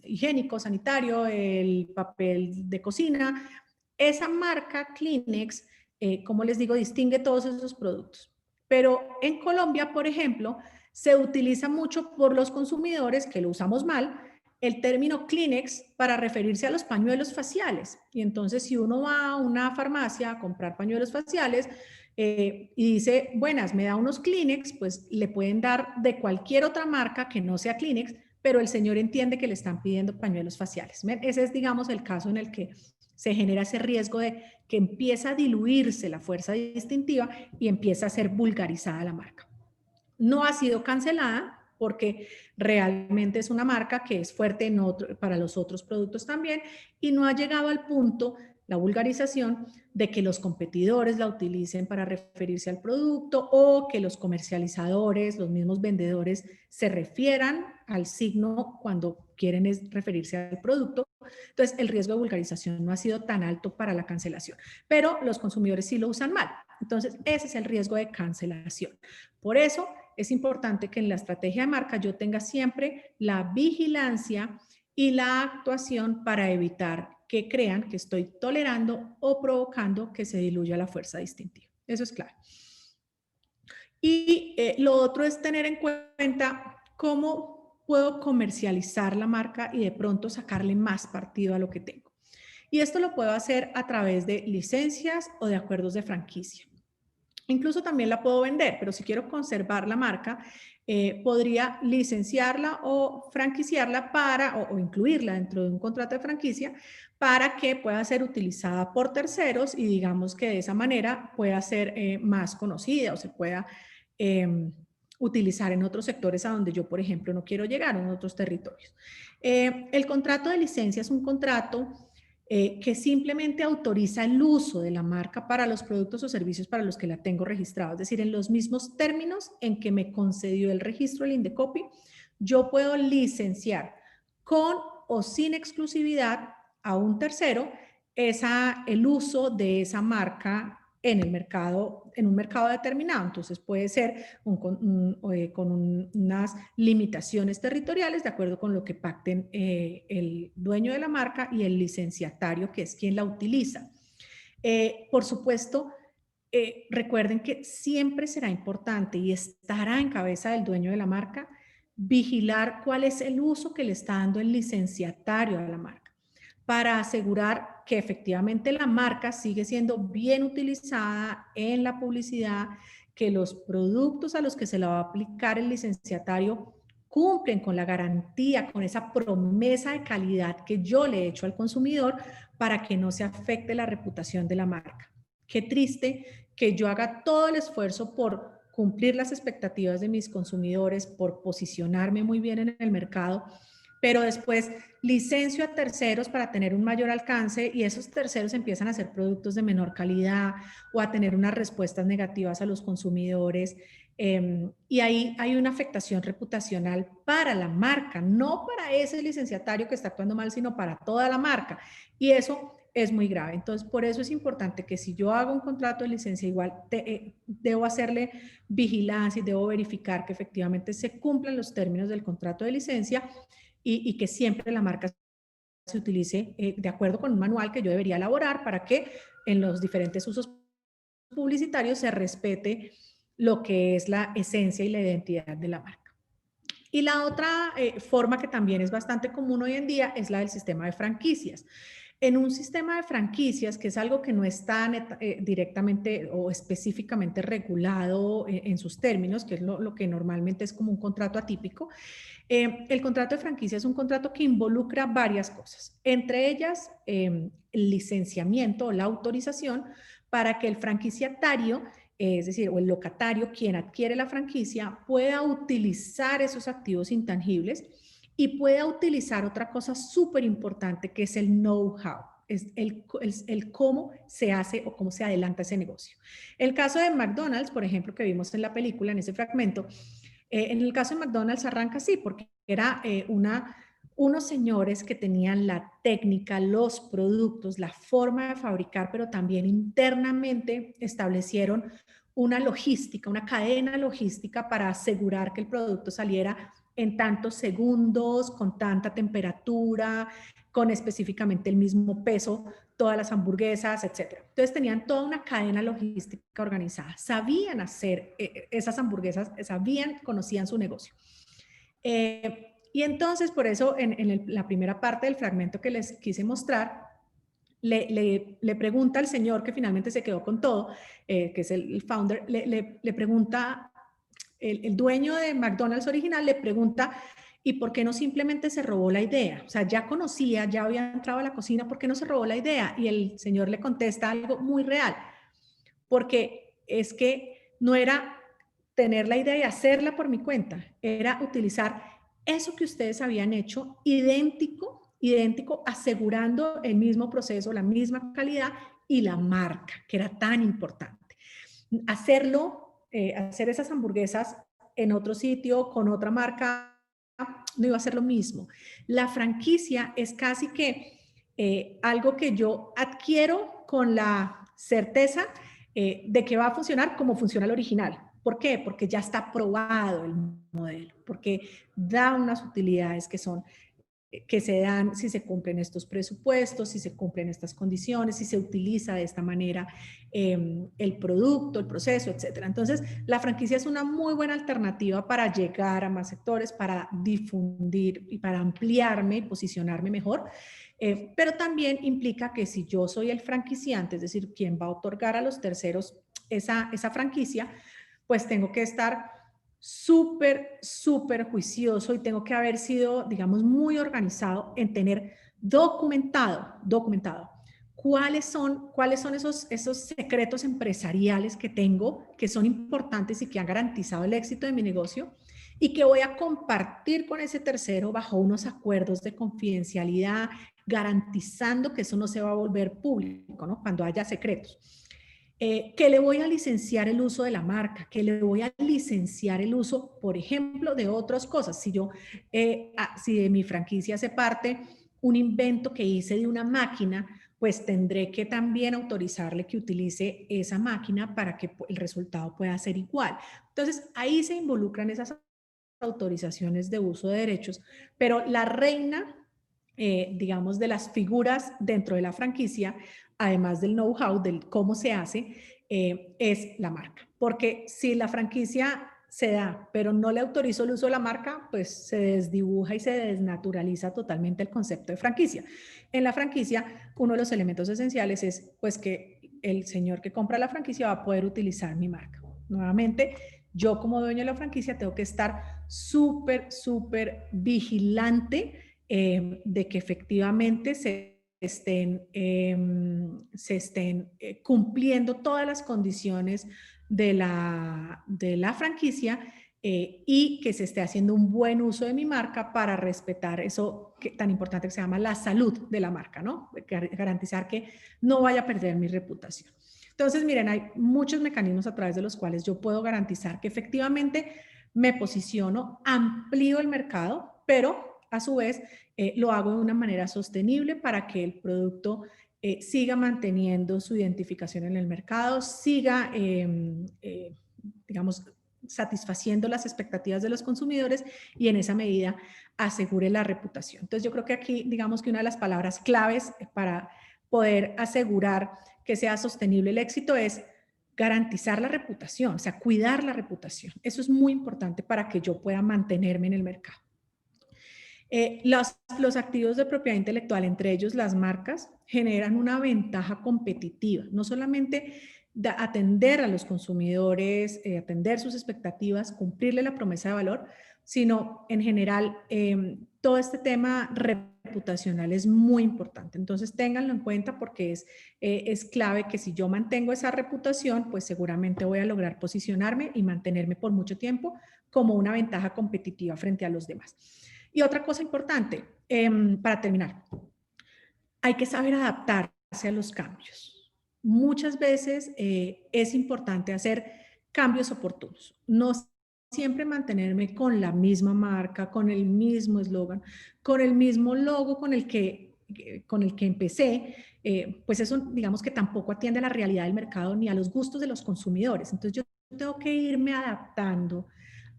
Speaker 3: higiénico, sanitario, el papel de cocina. Esa marca Kleenex, como les digo, distingue todos esos productos. Pero en Colombia, por ejemplo, se utiliza mucho por los consumidores, que lo usamos mal, el término Kleenex para referirse a los pañuelos faciales. Y entonces, si uno va a una farmacia a comprar pañuelos faciales y dice, buenas, me da unos Kleenex, pues le pueden dar de cualquier otra marca que no sea Kleenex, pero el señor entiende que le están pidiendo pañuelos faciales. Ese es, digamos, el caso en el que se genera ese riesgo de que empieza a diluirse la fuerza distintiva y empieza a ser vulgarizada la marca. No ha sido cancelada porque realmente es una marca que es fuerte para los otros productos también y no ha llegado al punto, la vulgarización, de que los competidores la utilicen para referirse al producto o que los comercializadores, los mismos vendedores, se refieran al signo cuando quieren referirse al producto. Entonces, el riesgo de vulgarización no ha sido tan alto para la cancelación, pero los consumidores sí lo usan mal. Entonces, ese es el riesgo de cancelación. Por eso, es importante que en la estrategia de marca yo tenga siempre la vigilancia y la actuación para evitar que crean que estoy tolerando o provocando que se diluya la fuerza distintiva. Eso es clave. Y lo otro es tener en cuenta cómo puedo comercializar la marca y de pronto sacarle más partido a lo que tengo. Y esto lo puedo hacer a través de licencias o de acuerdos de franquicia. Incluso también la puedo vender, pero si quiero conservar la marca, podría licenciarla o franquiciarla o incluirla dentro de un contrato de franquicia para que pueda ser utilizada por terceros y digamos que de esa manera pueda ser más conocida o se pueda utilizar en otros sectores a donde yo, por ejemplo, no quiero llegar, en otros territorios. El contrato de licencia es un contrato que simplemente autoriza el uso de la marca para los productos o servicios para los que la tengo registrada. Es decir, en los mismos términos en que me concedió el registro del Indecopi, yo puedo licenciar con o sin exclusividad a un tercero el uso de esa marca en el mercado, en un mercado determinado. Entonces puede ser con unas limitaciones territoriales de acuerdo con lo que pacten el dueño de la marca y el licenciatario, que es quien la utiliza. Por supuesto, recuerden que siempre será importante y estará en cabeza del dueño de la marca vigilar cuál es el uso que le está dando el licenciatario a la marca, para asegurar que efectivamente la marca sigue siendo bien utilizada en la publicidad, que los productos a los que se le va a aplicar el licenciatario cumplen con la garantía, con esa promesa de calidad que yo le he hecho al consumidor para que no se afecte la reputación de la marca. Qué triste que yo haga todo el esfuerzo por cumplir las expectativas de mis consumidores, por posicionarme muy bien en el mercado, pero después licencio a terceros para tener un mayor alcance y esos terceros empiezan a hacer productos de menor calidad o a tener unas respuestas negativas a los consumidores. Y ahí hay una afectación reputacional para la marca, no para ese licenciatario que está actuando mal, sino para toda la marca. Y eso es muy grave. Entonces, por eso es importante que si yo hago un contrato de licencia, igual debo hacerle vigilancia y debo verificar que efectivamente se cumplan los términos del contrato de licencia y que siempre la marca se utilice de acuerdo con un manual que yo debería elaborar para que en los diferentes usos publicitarios se respete lo que es la esencia y la identidad de la marca. Y la otra forma que también es bastante común hoy en día es la del sistema de franquicias. En un sistema de franquicias, que es algo que no está directamente o específicamente regulado en sus términos, que es lo que normalmente es como un contrato atípico, el contrato de franquicia es un contrato que involucra varias cosas, entre ellas el licenciamiento o la autorización para que el franquiciatario, es decir, o el locatario, quien adquiere la franquicia, pueda utilizar esos activos intangibles y pueda utilizar otra cosa súper importante que es el know-how, es el cómo se hace o cómo se adelanta ese negocio. El caso de McDonald's, por ejemplo, que vimos en la película, en ese fragmento, en el caso de McDonald's arranca así, porque era unos señores que tenían la técnica, los productos, la forma de fabricar, pero también internamente establecieron una logística, una cadena logística para asegurar que el producto saliera en tantos segundos, con tanta temperatura, con específicamente el mismo peso, todas las hamburguesas, etc. Entonces tenían toda una cadena logística organizada. Sabían hacer esas hamburguesas, conocían su negocio. Y entonces, por eso, en la primera parte del fragmento que les quise mostrar, le pregunta al señor que finalmente se quedó con todo, que es el founder, le pregunta, el dueño de McDonald's original le pregunta, ¿y por qué no simplemente se robó la idea? O sea, ya conocía, ya había entrado a la cocina, ¿por qué no se robó la idea? Y el señor le contesta algo muy real, porque es que no era tener la idea y hacerla por mi cuenta, era utilizar eso que ustedes habían hecho idéntico, asegurando el mismo proceso, la misma calidad y la marca, que era tan importante. Hacer esas hamburguesas en otro sitio, con otra marca, no iba a ser lo mismo. La franquicia es casi que algo que yo adquiero con la certeza de que va a funcionar como funciona el original. ¿Por qué? Porque ya está probado el modelo, porque da unas utilidades que se dan si se cumplen estos presupuestos, si se cumplen estas condiciones, si se utiliza de esta manera el producto, el proceso, etc. Entonces, la franquicia es una muy buena alternativa para llegar a más sectores, para difundir y para ampliarme y posicionarme mejor. Pero también implica que si yo soy el franquiciante, es decir, quien va a otorgar a los terceros esa franquicia, pues tengo que estar súper juicioso y tengo que haber sido, digamos, muy organizado en tener documentado cuáles son esos secretos empresariales que tengo, que son importantes y que han garantizado el éxito de mi negocio, y que voy a compartir con ese tercero bajo unos acuerdos de confidencialidad, garantizando que eso no se va a volver público, ¿no? Cuando haya secretos. Que le voy a licenciar el uso de la marca, que le voy a licenciar el uso, por ejemplo, de otras cosas. Si de mi franquicia hace parte un invento que hice de una máquina, pues tendré que también autorizarle que utilice esa máquina para que el resultado pueda ser igual. Entonces, ahí se involucran esas autorizaciones de uso de derechos, pero la reina, digamos, de las figuras dentro de la franquicia, además del know-how, del cómo se hace, es la marca. Porque si la franquicia se da, pero no le autorizo el uso de la marca, pues se desdibuja y se desnaturaliza totalmente el concepto de franquicia. En la franquicia, uno de los elementos esenciales es pues que el señor que compra la franquicia va a poder utilizar mi marca. Nuevamente, yo como dueño de la franquicia tengo que estar súper vigilante de que efectivamente se estén cumpliendo todas las condiciones de la franquicia y que se esté haciendo un buen uso de mi marca para respetar eso tan importante que se llama la salud de la marca, ¿no? Garantizar que no vaya a perder mi reputación. Entonces, miren, hay muchos mecanismos a través de los cuales yo puedo garantizar que efectivamente me posiciono, amplío el mercado, pero a su vez lo hago de una manera sostenible para que el producto siga manteniendo su identificación en el mercado, siga, digamos, satisfaciendo las expectativas de los consumidores y en esa medida asegure la reputación. Entonces yo creo que aquí, digamos que una de las palabras claves para poder asegurar que sea sostenible el éxito es garantizar la reputación, o sea, cuidar la reputación. Eso es muy importante para que yo pueda mantenerme en el mercado. Los activos de propiedad intelectual, entre ellos las marcas, generan una ventaja competitiva, no solamente atender a los consumidores, atender sus expectativas, cumplirle la promesa de valor, sino en general todo este tema reputacional es muy importante. Entonces ténganlo en cuenta porque es clave que si yo mantengo esa reputación, pues seguramente voy a lograr posicionarme y mantenerme por mucho tiempo como una ventaja competitiva frente a los demás. Y otra cosa importante, para terminar, hay que saber adaptarse a los cambios. Muchas veces es importante hacer cambios oportunos, no siempre mantenerme con la misma marca, con el mismo eslogan, con el mismo logo con el que empecé, pues eso digamos que tampoco atiende a la realidad del mercado ni a los gustos de los consumidores. Entonces yo tengo que irme adaptando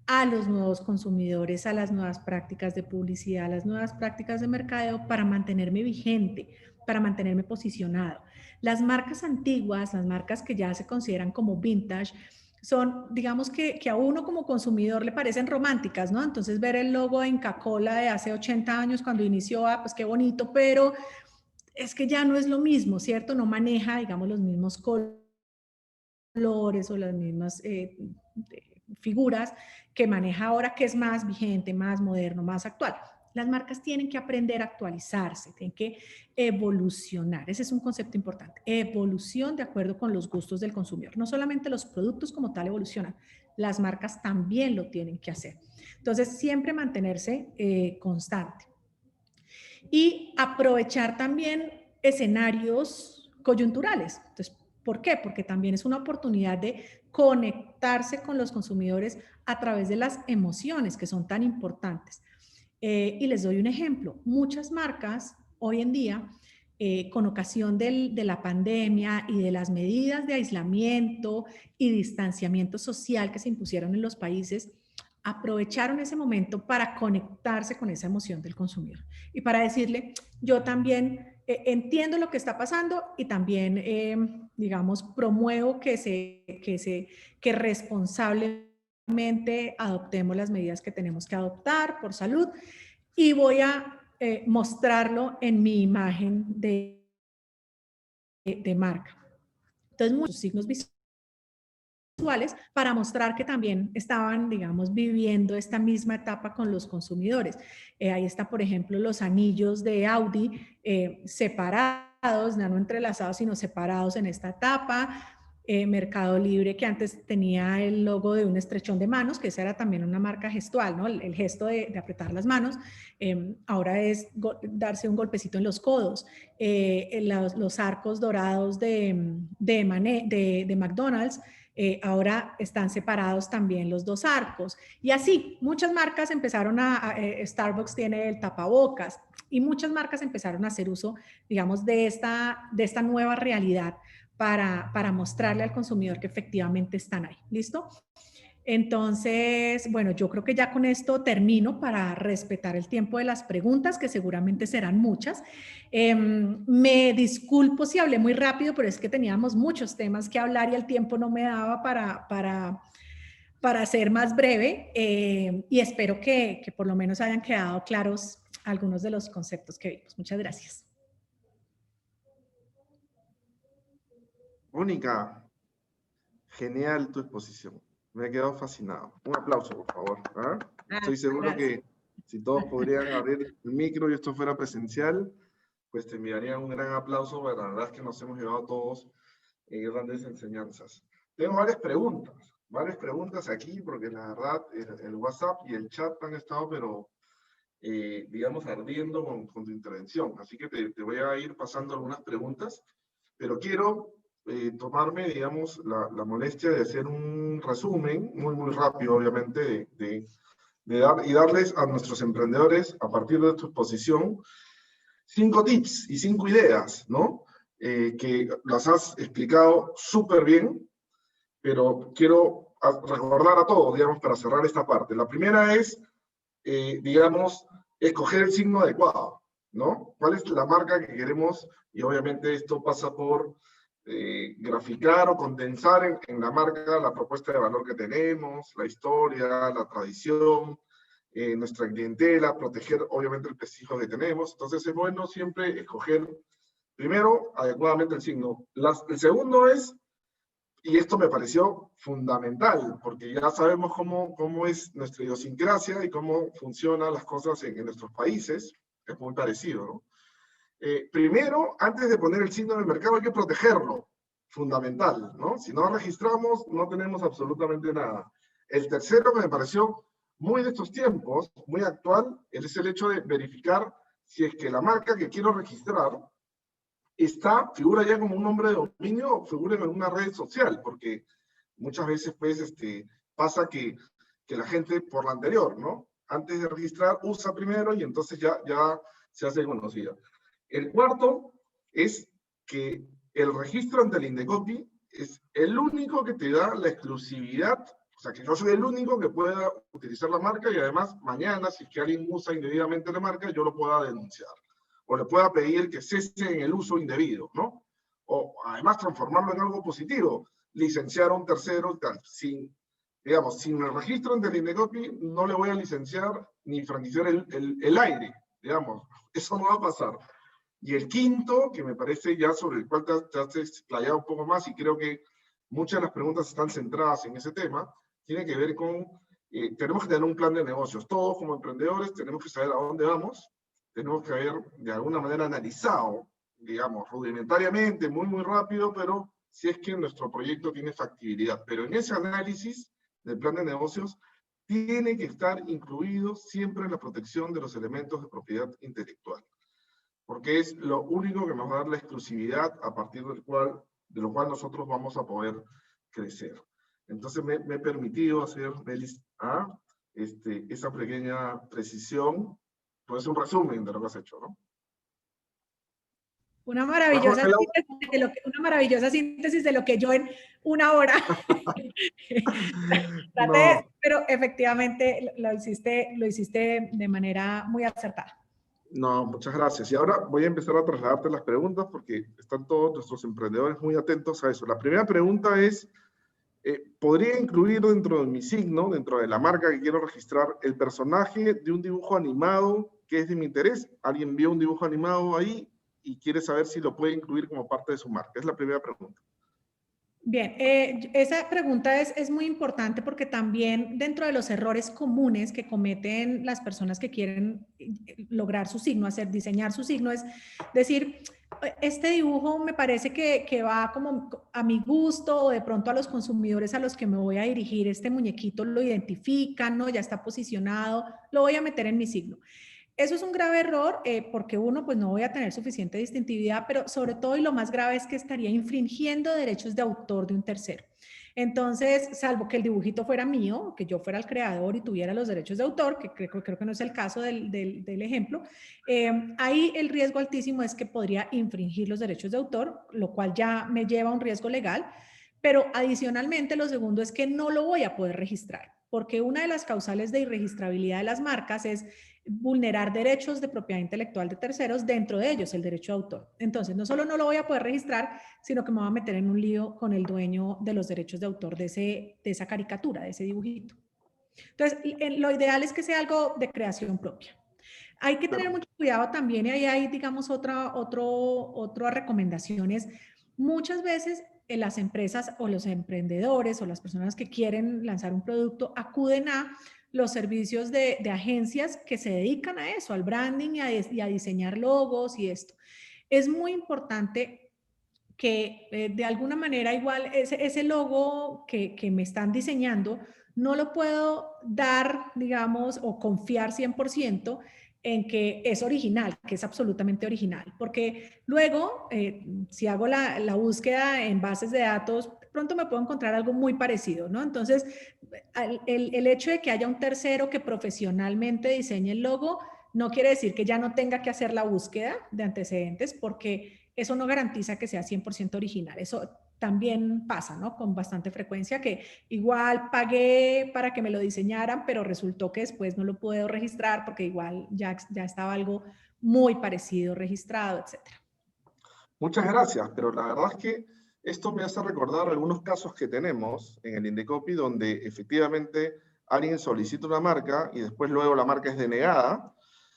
Speaker 3: a los nuevos consumidores, a las nuevas prácticas de publicidad, a las nuevas prácticas de mercadeo para mantenerme vigente, para mantenerme posicionado. Las marcas antiguas, las marcas que ya se consideran como vintage, son, digamos que a uno como consumidor le parecen románticas, ¿no? Entonces ver el logo de Inca-Cola de hace 80 años cuando inició, pues qué bonito, pero es que ya no es lo mismo, ¿cierto? No maneja, digamos, los mismos colores o las mismas figuras que maneja ahora, que es más vigente, más moderno, más actual. Las marcas tienen que aprender a actualizarse, tienen que evolucionar. Ese es un concepto importante. Evolución de acuerdo con los gustos del consumidor. No solamente los productos como tal evolucionan, las marcas también lo tienen que hacer. Entonces, siempre mantenerse constante. Y aprovechar también escenarios coyunturales. Entonces, ¿por qué? Porque también es una oportunidad de conectarse con los consumidores a través de las emociones que son tan importantes. Y les doy un ejemplo. Muchas marcas hoy en día, con ocasión de la pandemia y de las medidas de aislamiento y distanciamiento social que se impusieron en los países, aprovecharon ese momento para conectarse con esa emoción del consumidor y para decirle, yo también entiendo lo que está pasando y también, digamos, promuevo que responsablemente adoptemos las medidas que tenemos que adoptar por salud y voy a mostrarlo en mi imagen de marca. Entonces, muchos signos visuales para mostrar que también estaban, digamos, viviendo esta misma etapa con los consumidores. Ahí está, por ejemplo, los anillos de Audi separados ya no entrelazados, sino separados en esta etapa. Mercado Libre, que antes tenía el logo de un estrechón de manos, que esa era también una marca gestual, ¿no? El gesto de apretar las manos. Ahora es darse un golpecito en los codos. Los arcos dorados de McDonald's, ahora están separados también los dos arcos. Y así, muchas marcas empezaron Starbucks tiene el tapabocas, y muchas marcas empezaron a hacer uso, digamos, de esta nueva realidad para mostrarle al consumidor que efectivamente están ahí. ¿Listo? Entonces, bueno, yo creo que ya con esto termino para respetar el tiempo de las preguntas, que seguramente serán muchas. Me disculpo si hablé muy rápido, pero es que teníamos muchos temas que hablar y el tiempo no me daba para ser más breve, y espero que por lo menos hayan quedado claros algunos de los conceptos que vimos. Muchas gracias.
Speaker 2: Mónica, genial tu exposición. Me he quedado fascinado. Un aplauso, por favor. ¿Ah? Estoy seguro
Speaker 3: gracias.
Speaker 2: que si todos podrían abrir el micro y esto fuera presencial, pues te enviarían un gran aplauso, pero la verdad es que nos hemos llevado todos grandes enseñanzas. Tengo varias preguntas aquí, porque la verdad el WhatsApp y el chat han estado, pero digamos, ardiendo con tu intervención. Así que te voy a ir pasando algunas preguntas, pero quiero tomarme, digamos, la molestia de hacer un resumen, muy rápido, obviamente, darles a nuestros emprendedores, a partir de tu exposición, 5 tips y 5 ideas, ¿no? Que las has explicado súper bien, pero quiero recordar a todos, digamos, para cerrar esta parte. La primera es, digamos, escoger el signo adecuado, ¿no? ¿Cuál es la marca que queremos? Y obviamente esto pasa por graficar o condensar en la marca la propuesta de valor que tenemos, la historia, la tradición, nuestra clientela, proteger obviamente el prestigio que tenemos. Entonces es bueno siempre escoger primero adecuadamente el signo. El segundo es, y esto me pareció fundamental, porque ya sabemos cómo es nuestra idiosincrasia y cómo funcionan las cosas en nuestros países, es muy parecido, ¿no? Primero, antes de poner el signo en el mercado, hay que protegerlo. Fundamental, ¿no? Si no registramos, no tenemos absolutamente nada. El tercero que me pareció muy de estos tiempos, muy actual, es el hecho de verificar si es que la marca que quiero registrar figura ya como un nombre de dominio o figura en alguna red social, porque muchas veces pues, pasa que la gente por la anterior, ¿no? Antes de registrar, usa primero y entonces ya se hace conocida. El cuarto es que el registro ante el Indecopi es el único que te da la exclusividad, o sea, que yo soy el único que pueda utilizar la marca y además mañana, si es que alguien usa indebidamente la marca, yo lo pueda denunciar. O le pueda pedir que cese en el uso indebido, ¿no? O además transformarlo en algo positivo, licenciar a un tercero, tal. Sin el registro ante el Indecopi, no le voy a licenciar ni franquiciar el aire, digamos. Eso no va a pasar. Y el quinto, que me parece ya sobre el cual te has explayado un poco más, y creo que muchas de las preguntas están centradas en ese tema, tiene que ver con, tenemos que tener un plan de negocios. Todos como emprendedores tenemos que saber a dónde vamos, tenemos que haber de alguna manera analizado, digamos, rudimentariamente, muy rápido, pero si es que nuestro proyecto tiene factibilidad. Pero en ese análisis del plan de negocios, tiene que estar incluido siempre la protección de los elementos de propiedad intelectual, porque es lo único que nos va a dar la exclusividad a partir de lo cual nosotros vamos a poder crecer. Entonces me he permitido hacer, esa pequeña precisión, pues un resumen de lo que has hecho, ¿no?
Speaker 3: Una maravillosa síntesis de lo que yo en una hora traté,
Speaker 2: No.
Speaker 3: pero efectivamente lo hiciste de manera muy acertada.
Speaker 2: No, muchas gracias. Y ahora voy a empezar a trasladarte las preguntas porque están todos nuestros emprendedores muy atentos a eso. La primera pregunta es, ¿podría incluir dentro de mi signo, dentro de la marca que quiero registrar, el personaje de un dibujo animado que es de mi interés? Alguien vio un dibujo animado ahí y quiere saber si lo puede incluir como parte de su marca. Es la primera pregunta.
Speaker 3: Bien, esa pregunta es muy importante porque también dentro de los errores comunes que cometen las personas que quieren lograr su signo, diseñar su signo, es decir, este dibujo me parece que va como a mi gusto o de pronto a los consumidores a los que me voy a dirigir, este muñequito lo identifican, ¿no? Ya está posicionado, lo voy a meter en mi signo. Eso es un grave error porque uno, pues no voy a tener suficiente distintividad, pero sobre todo y lo más grave es que estaría infringiendo derechos de autor de un tercero. Entonces, salvo que el dibujito fuera mío, que yo fuera el creador y tuviera los derechos de autor, que creo que no es el caso del ejemplo, ahí el riesgo altísimo es que podría infringir los derechos de autor, lo cual ya me lleva a un riesgo legal. Pero adicionalmente, lo segundo es que no lo voy a poder registrar, porque una de las causales de irregistrabilidad de las marcas es vulnerar derechos de propiedad intelectual de terceros, dentro de ellos el derecho de autor. Entonces, no solo no lo voy a poder registrar, sino que me voy a meter en un lío con el dueño de los derechos de autor de esa caricatura, de ese dibujito. Entonces, lo ideal es que sea algo de creación propia. Hay que tener mucho cuidado también, y ahí hay, digamos, otra recomendación es, muchas veces las empresas o los emprendedores o las personas que quieren lanzar un producto acuden a los servicios de agencias que se dedican a eso, al branding y a diseñar logos y esto. Es muy importante que de alguna manera igual ese logo que me están diseñando no lo puedo dar, digamos, o confiar 100% en que es original, que es absolutamente original, porque luego, si hago la búsqueda en bases de datos, pronto me puedo encontrar algo muy parecido, ¿no? Entonces, el hecho de que haya un tercero que profesionalmente diseñe el logo, no quiere decir que ya no tenga que hacer la búsqueda de antecedentes, porque eso no garantiza que sea 100% original. Eso también pasa, ¿no? Con bastante frecuencia, que igual pagué para que me lo diseñaran, pero resultó que después no lo puedo registrar porque igual ya estaba algo muy parecido registrado, etcétera.
Speaker 2: Muchas gracias, pero la verdad es que esto me hace recordar algunos casos que tenemos en el Indecopi donde efectivamente alguien solicita una marca y después luego la marca es denegada.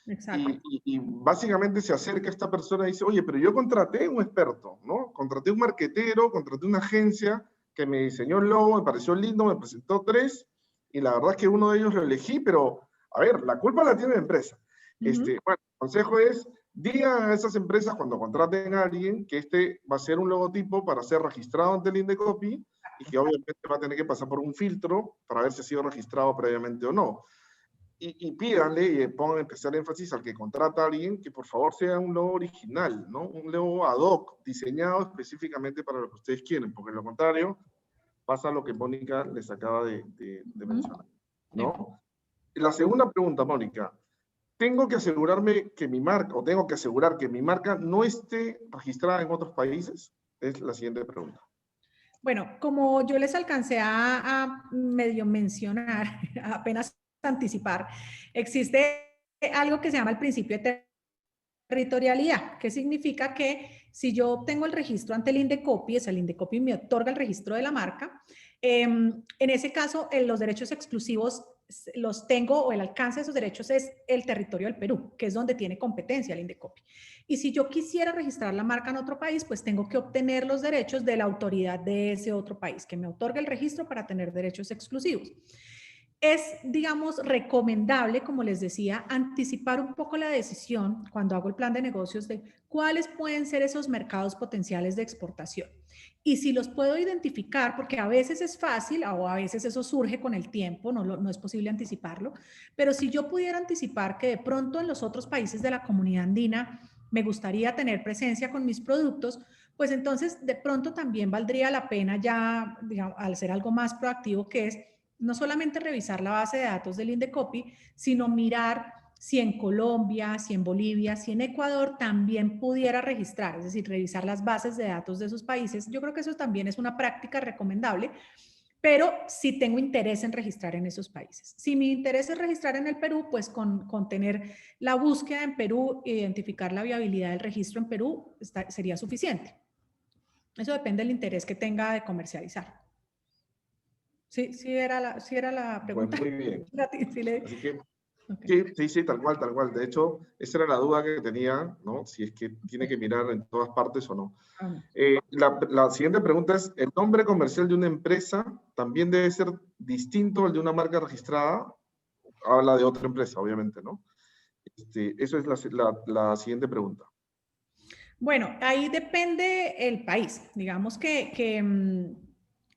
Speaker 3: Exacto.
Speaker 2: Y básicamente se acerca esta persona y dice, oye, pero yo contraté un experto, ¿no? Contraté un marquetero, contraté una agencia que me diseñó el logo, me pareció lindo, me presentó 3, y la verdad es que uno de ellos lo elegí, pero, a ver, la culpa la tiene la empresa. Bueno, el consejo es, digan a esas empresas cuando contraten a alguien que este va a ser un logotipo para ser registrado ante el Indecopi y que obviamente va a tener que pasar por un filtro para ver si ha sido registrado previamente o no. Y pídanle y pongan especial énfasis al que contrata a alguien que por favor sea un logo original, ¿no? Un logo ad hoc, diseñado específicamente para lo que ustedes quieren, porque en lo contrario pasa lo que Mónica les acaba de mencionar, ¿no? La segunda pregunta, Mónica. ¿Tengo que asegurarme que mi marca, o tengo que asegurar que mi marca no esté registrada en otros países? Es la siguiente pregunta.
Speaker 3: Bueno, como yo les alcancé a medio mencionar, apenas anticipar, existe algo que se llama el principio de territorialidad, que significa que si yo obtengo el registro ante el Indecopi, el Indecopi me otorga el registro de la marca, en ese caso los derechos exclusivos los tengo, o el alcance de esos derechos es el territorio del Perú, que es donde tiene competencia el Indecopi. Y si yo quisiera registrar la marca en otro país, pues tengo que obtener los derechos de la autoridad de ese otro país, que me otorgue el registro para tener derechos exclusivos. Es, digamos, recomendable, como les decía, anticipar un poco la decisión cuando hago el plan de negocios de cuáles pueden ser esos mercados potenciales de exportación. Y si los puedo identificar, porque a veces es fácil o a veces eso surge con el tiempo, no es posible anticiparlo, pero si yo pudiera anticipar que de pronto en los otros países de la comunidad andina me gustaría tener presencia con mis productos, pues entonces de pronto también valdría la pena ya, digamos, al ser algo más proactivo, que es no solamente revisar la base de datos del Indecopi, sino mirar si en Colombia, si en Bolivia, si en Ecuador también pudiera registrar, es decir, revisar las bases de datos de esos países. Yo creo que eso también es una práctica recomendable, pero sí tengo interés en registrar en esos países. Si mi interés es registrar en el Perú, pues con tener la búsqueda en Perú, identificar la viabilidad del registro en Perú, sería suficiente. Eso depende del interés que tenga de comercializar. Sí era la pregunta.
Speaker 2: Pues muy bien.
Speaker 3: Sí,
Speaker 2: Así que
Speaker 3: Okay.
Speaker 2: Sí, tal cual, tal cual. De hecho, esa era la duda que tenía, ¿no? Si es que tiene que mirar en todas partes o no. La siguiente pregunta es, ¿el nombre comercial de una empresa también debe ser distinto al de una marca registrada? Habla de otra empresa, obviamente, ¿no? Eso es la siguiente pregunta.
Speaker 3: Bueno, ahí depende el país. Digamos que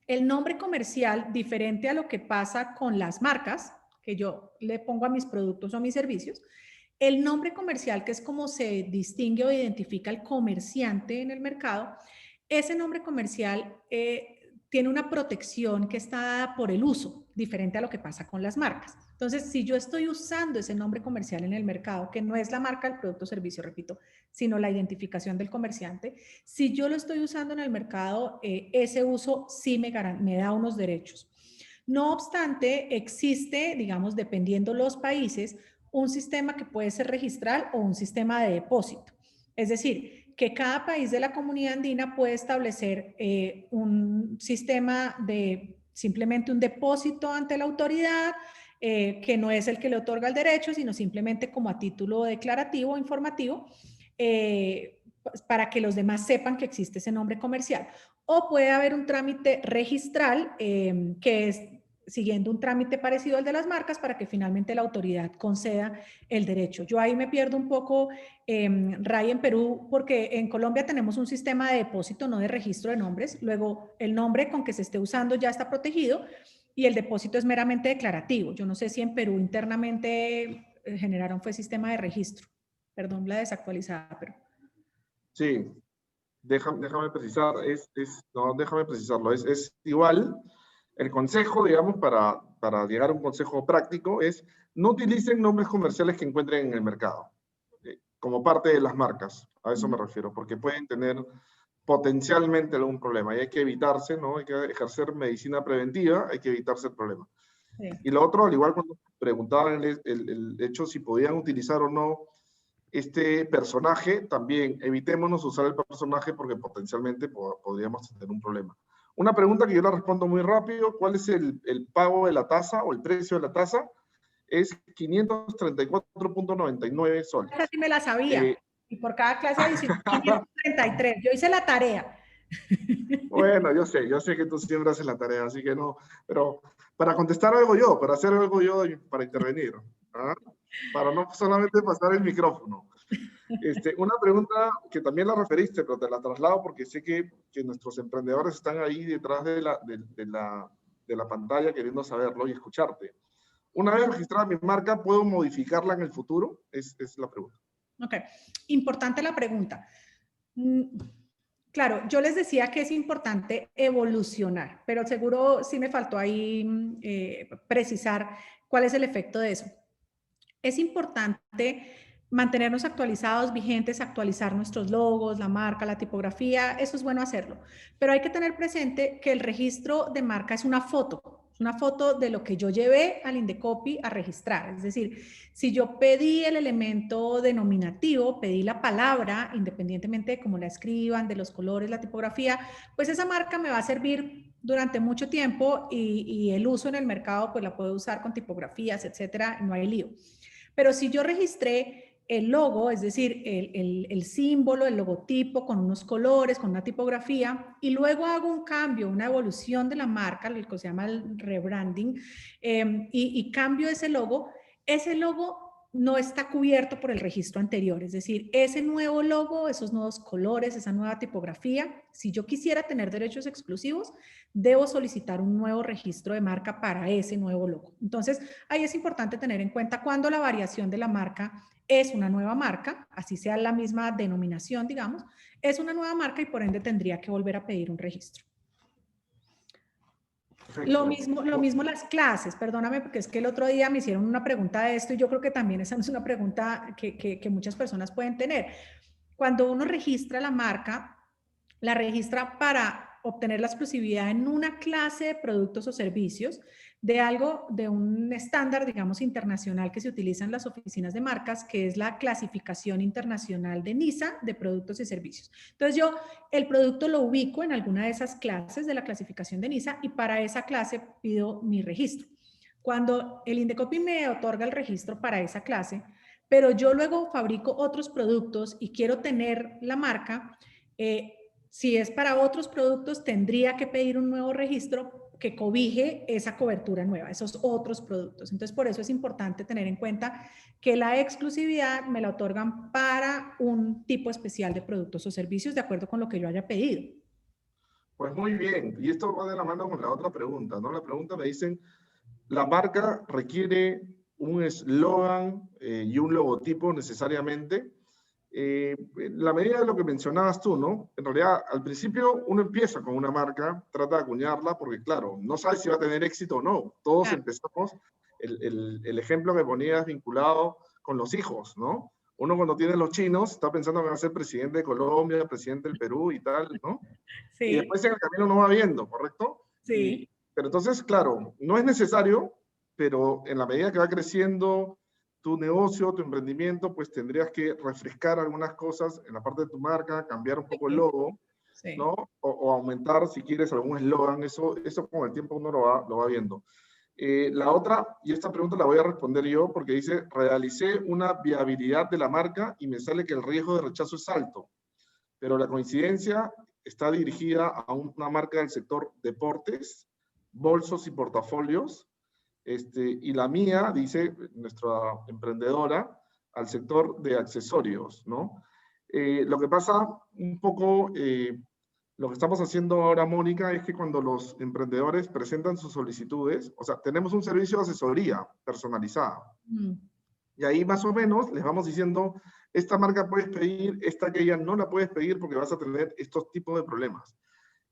Speaker 3: el nombre comercial, diferente a lo que pasa con las marcas, que yo le pongo a mis productos o a mis servicios, el nombre comercial, que es como se distingue o identifica el comerciante en el mercado, ese nombre comercial tiene una protección que está dada por el uso, diferente a lo que pasa con las marcas. Entonces, si yo estoy usando ese nombre comercial en el mercado, que no es la marca del producto o servicio, repito, sino la identificación del comerciante, si yo lo estoy usando en el mercado, ese uso sí me da unos derechos. No obstante, existe, digamos, dependiendo los países, un sistema que puede ser registral o un sistema de depósito. Es decir, que cada país de la comunidad andina puede establecer un sistema de simplemente un depósito ante la autoridad, que no es el que le otorga el derecho, sino simplemente como a título declarativo o informativo, para que los demás sepan que existe ese nombre comercial. O puede haber un trámite registral, que es siguiendo un trámite parecido al de las marcas para que finalmente la autoridad conceda el derecho. Yo ahí me pierdo un poco, Ray, en Perú, porque en Colombia tenemos un sistema de depósito, no de registro de nombres. Luego, el nombre con que se esté usando ya está protegido y el depósito es meramente declarativo. Yo no sé si en Perú internamente generaron fue sistema de registro. Perdón la desactualizada, pero...
Speaker 2: Sí, déjame precisar, no, déjame precisarlo, es igual. El consejo, digamos, para llegar a un consejo práctico es no utilicen nombres comerciales que encuentren en el mercado, como parte de las marcas, a eso me refiero, porque pueden tener potencialmente algún problema y hay que evitarse, ¿no? Hay que ejercer medicina preventiva, hay que evitarse el problema.
Speaker 3: Sí.
Speaker 2: Y lo otro, al igual cuando preguntaban el hecho si podían utilizar o no este personaje, también evitémonos usar el personaje porque potencialmente podríamos tener un problema. Una pregunta que yo la respondo muy rápido, ¿cuál es el pago de la tasa o el precio de la tasa? Es 534.99 soles.
Speaker 3: Esa sí me la sabía. Y por cada clase adicional, 533. Yo hice la tarea.
Speaker 2: Bueno, yo sé que tú siempre haces la tarea, así que no, pero para contestar algo yo, para hacer algo yo, para intervenir, ¿ah? Para no solamente pasar el micrófono. Una pregunta que también la referiste, pero te la traslado porque sé que nuestros emprendedores están ahí detrás de la pantalla queriendo saberlo y escucharte. Una vez registrada mi marca, ¿puedo modificarla en el futuro? Es la pregunta.
Speaker 3: Ok, importante la pregunta. Claro, yo les decía que es importante evolucionar, pero seguro sí me faltó ahí precisar cuál es el efecto de eso. Es importante mantenernos actualizados, vigentes, actualizar nuestros logos, la marca, la tipografía, eso es bueno hacerlo. Pero hay que tener presente que el registro de marca es una foto de lo que yo llevé al Indecopy a registrar. Es decir, si yo pedí el elemento denominativo, pedí la palabra, independientemente de cómo la escriban, de los colores, la tipografía, pues esa marca me va a servir durante mucho tiempo y el uso en el mercado pues la puedo usar con tipografías, etcétera, no hay lío. Pero si yo registré el logo, es decir, el símbolo, el logotipo con unos colores, con una tipografía, y luego hago un cambio, una evolución de la marca, lo que se llama el rebranding, y cambio ese logo no está cubierto por el registro anterior, es decir, ese nuevo logo, esos nuevos colores, esa nueva tipografía, si yo quisiera tener derechos exclusivos, debo solicitar un nuevo registro de marca para ese nuevo logo. Entonces, ahí es importante tener en cuenta cuando la variación de la marca es una nueva marca, así sea la misma denominación, digamos, es una nueva marca y por ende tendría que volver a pedir un registro. Lo mismo las clases, perdóname, porque es que el otro día me hicieron una pregunta de esto y yo creo que también esa es una pregunta que muchas personas pueden tener. Cuando uno registra la marca, la registra para obtener la exclusividad en una clase de productos o servicios de un estándar, digamos, internacional que se utiliza en las oficinas de marcas, que es la clasificación internacional de NISA de productos y servicios. Entonces yo el producto lo ubico en alguna de esas clases de la clasificación de NISA y para esa clase pido mi registro. Cuando el Indecopi me otorga el registro para esa clase, pero yo luego fabrico otros productos y quiero tener la marca, si es para otros productos, tendría que pedir un nuevo registro que cobije esa cobertura nueva, esos otros productos. Entonces, por eso es importante tener en cuenta que la exclusividad me la otorgan para un tipo especial de productos o servicios de acuerdo con lo que yo haya pedido.
Speaker 2: Pues muy bien, y esto va de la mano con la otra pregunta, ¿no? La pregunta me dicen, ¿la marca requiere un eslogan y un logotipo necesariamente? En la medida de lo que mencionabas tú, ¿no? En realidad, al principio uno empieza con una marca, trata de acuñarla, porque claro, no sabes si va a tener éxito o no. Todos empezamos, el ejemplo que ponías vinculado con los hijos, ¿no? Uno cuando tiene los chinos está pensando que va a ser presidente de Colombia, presidente del Perú y tal, ¿no?
Speaker 3: Sí.
Speaker 2: Y después en el camino no va viendo, ¿correcto?
Speaker 3: Sí.
Speaker 2: Pero entonces, claro, no es necesario, pero en la medida que va creciendo tu negocio, tu emprendimiento, pues tendrías que refrescar algunas cosas en la parte de tu marca, cambiar un poco el logo,
Speaker 3: Sí.
Speaker 2: ¿no? O aumentar, si quieres, algún eslogan. Eso con el tiempo uno lo va viendo. La otra, y esta pregunta la voy a responder yo, porque dice, realicé una viabilidad de la marca y me sale que el riesgo de rechazo es alto, pero la coincidencia está dirigida a una marca del sector deportes, bolsos y portafolios, y la mía, dice nuestra emprendedora, al sector de accesorios, ¿no? Lo que pasa un poco, lo que estamos haciendo ahora, Mónica, es que cuando los emprendedores presentan sus solicitudes, o sea, tenemos un servicio de asesoría personalizada. Y ahí más o menos les vamos diciendo, esta marca puedes pedir, esta aquella no la puedes pedir porque vas a tener estos tipos de problemas.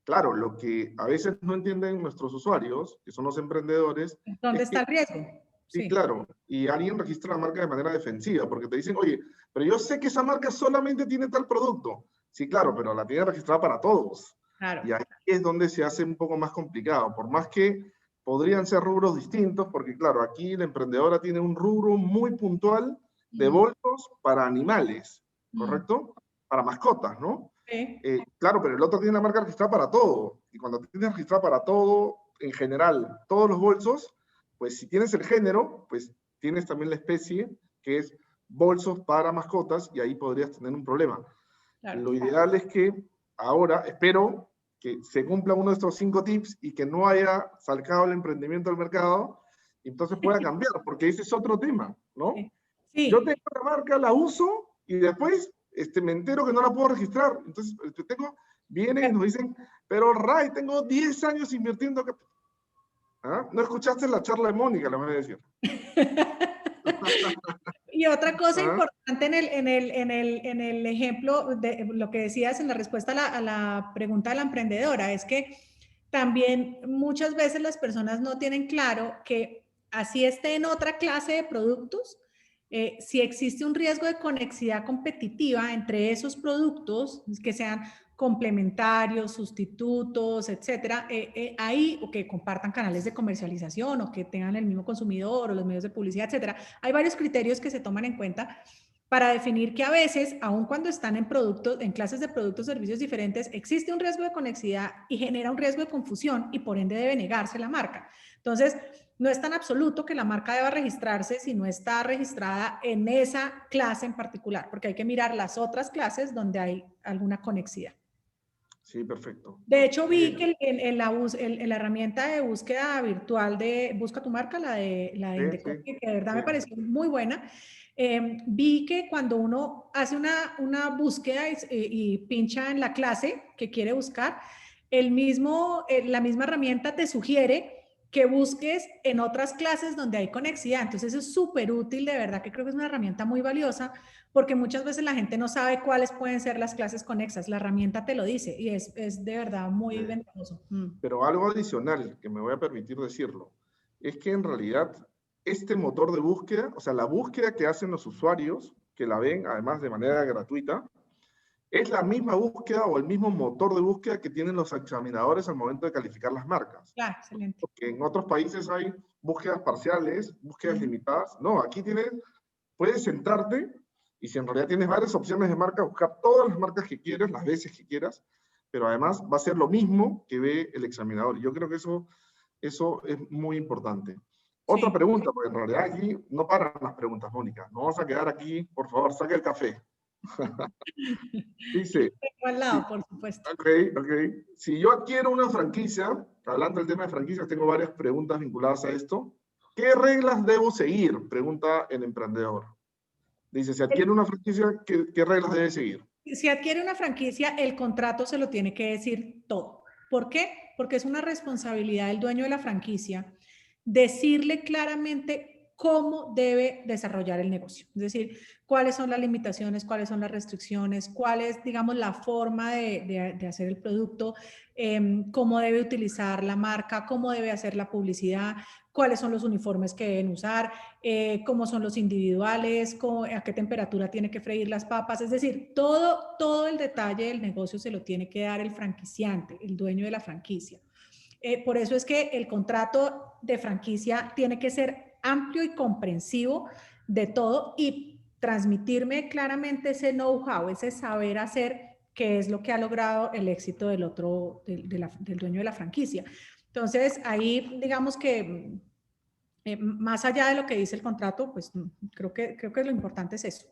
Speaker 2: Claro, lo que a veces no entienden nuestros usuarios, que son los emprendedores.
Speaker 3: ¿Dónde está el riesgo?
Speaker 2: Sí, claro. Y alguien registra la marca de manera defensiva, porque te dicen, oye, pero yo sé que esa marca solamente tiene tal producto. Sí, claro, pero la tiene registrada para todos.
Speaker 3: Claro.
Speaker 2: Y ahí es donde se hace un poco más complicado, por más que podrían ser rubros distintos, porque claro, aquí la emprendedora tiene un rubro muy puntual de bolsos para animales, ¿correcto? Para mascotas, ¿no?
Speaker 3: Sí.
Speaker 2: Claro, pero el otro tiene la marca registrada para todo. Y cuando tienes registrada para todo, en general, todos los bolsos, pues si tienes el género, pues tienes también la especie, que es bolsos para mascotas, y ahí podrías tener un problema. Claro. Lo ideal es que ahora, espero que se cumpla uno de estos 5 tips y que no haya sacado el emprendimiento al mercado, y entonces pueda cambiar, porque ese es otro tema, ¿no? Sí. Yo tengo la marca, la uso, y después me entero que no la puedo registrar. Entonces, vienen y nos dicen, pero Ray, tengo 10 años invirtiendo. ¿Ah? ¿No escuchaste la charla de Mónica? Le voy a decir.
Speaker 3: Y otra cosa importante en el ejemplo de lo que decías en la respuesta a la pregunta de la emprendedora es que también muchas veces las personas no tienen claro que así esté en otra clase de productos, si existe un riesgo de conexidad competitiva entre esos productos, que sean complementarios, sustitutos, etcétera, ahí, o que compartan canales de comercialización, o que tengan el mismo consumidor, o los medios de publicidad, etcétera. Hay varios criterios que se toman en cuenta para definir que a veces, aun cuando están en productos, en clases de productos o servicios diferentes, existe un riesgo de conexidad y genera un riesgo de confusión y por ende debe negarse la marca. Entonces, no es tan absoluto que la marca deba registrarse si no está registrada en esa clase en particular, porque hay que mirar las otras clases donde hay alguna conexidad.
Speaker 2: Sí, perfecto.
Speaker 3: De hecho, vi que en la herramienta de búsqueda virtual de Busca tu Marca, la de Indecopi, que de verdad me pareció muy buena, vi que cuando uno hace una búsqueda y pincha en la clase que quiere buscar, la misma herramienta te sugiere que busques en otras clases donde hay conexidad. Entonces eso es súper útil, de verdad que creo que es una herramienta muy valiosa, porque muchas veces la gente no sabe cuáles pueden ser las clases conexas. La herramienta te lo dice y es de verdad muy ventajoso.
Speaker 2: Pero algo adicional, que me voy a permitir decirlo, es que en realidad este motor de búsqueda, o sea, la búsqueda que hacen los usuarios, que la ven además de manera gratuita, es la misma búsqueda o el mismo motor de búsqueda que tienen los examinadores al momento de calificar las marcas.
Speaker 3: Claro, excelente.
Speaker 2: Porque en otros países hay búsquedas parciales, búsquedas limitadas. No, aquí puedes sentarte y si en realidad tienes varias opciones de marca, buscar todas las marcas que quieras, las veces que quieras, pero además va a ser lo mismo que ve el examinador. Yo creo que eso es muy importante. Otra
Speaker 3: Sí.
Speaker 2: pregunta, porque en realidad aquí no paran las preguntas, Mónica. No vamos a quedar aquí, por favor, saque el café. Dice,
Speaker 3: Tengo al
Speaker 2: sí,
Speaker 3: lado, por supuesto.
Speaker 2: ok. Si yo adquiero una franquicia, hablando del tema de franquicias, tengo varias preguntas vinculadas a esto. ¿Qué reglas debo seguir? Pregunta el emprendedor. Dice, si adquiere una franquicia, ¿qué reglas debe seguir?
Speaker 3: Si adquiere una franquicia, el contrato se lo tiene que decir todo. ¿Por qué? Porque es una responsabilidad del dueño de la franquicia decirle claramente cómo debe desarrollar el negocio. Es decir, cuáles son las limitaciones, cuáles son las restricciones, cuál es, digamos, la forma de hacer el producto, cómo debe utilizar la marca, cómo debe hacer la publicidad, cuáles son los uniformes que deben usar, cómo son los individuales, a qué temperatura tiene que freír las papas. Es decir, todo el detalle del negocio se lo tiene que dar el franquiciante, el dueño de la franquicia. Por eso es que el contrato de franquicia tiene que ser amplio y comprensivo de todo y transmitirme claramente ese know-how, ese saber hacer, que es lo que ha logrado el éxito del dueño de la franquicia. Entonces, ahí digamos que más allá de lo que dice el contrato, pues creo que lo importante es eso.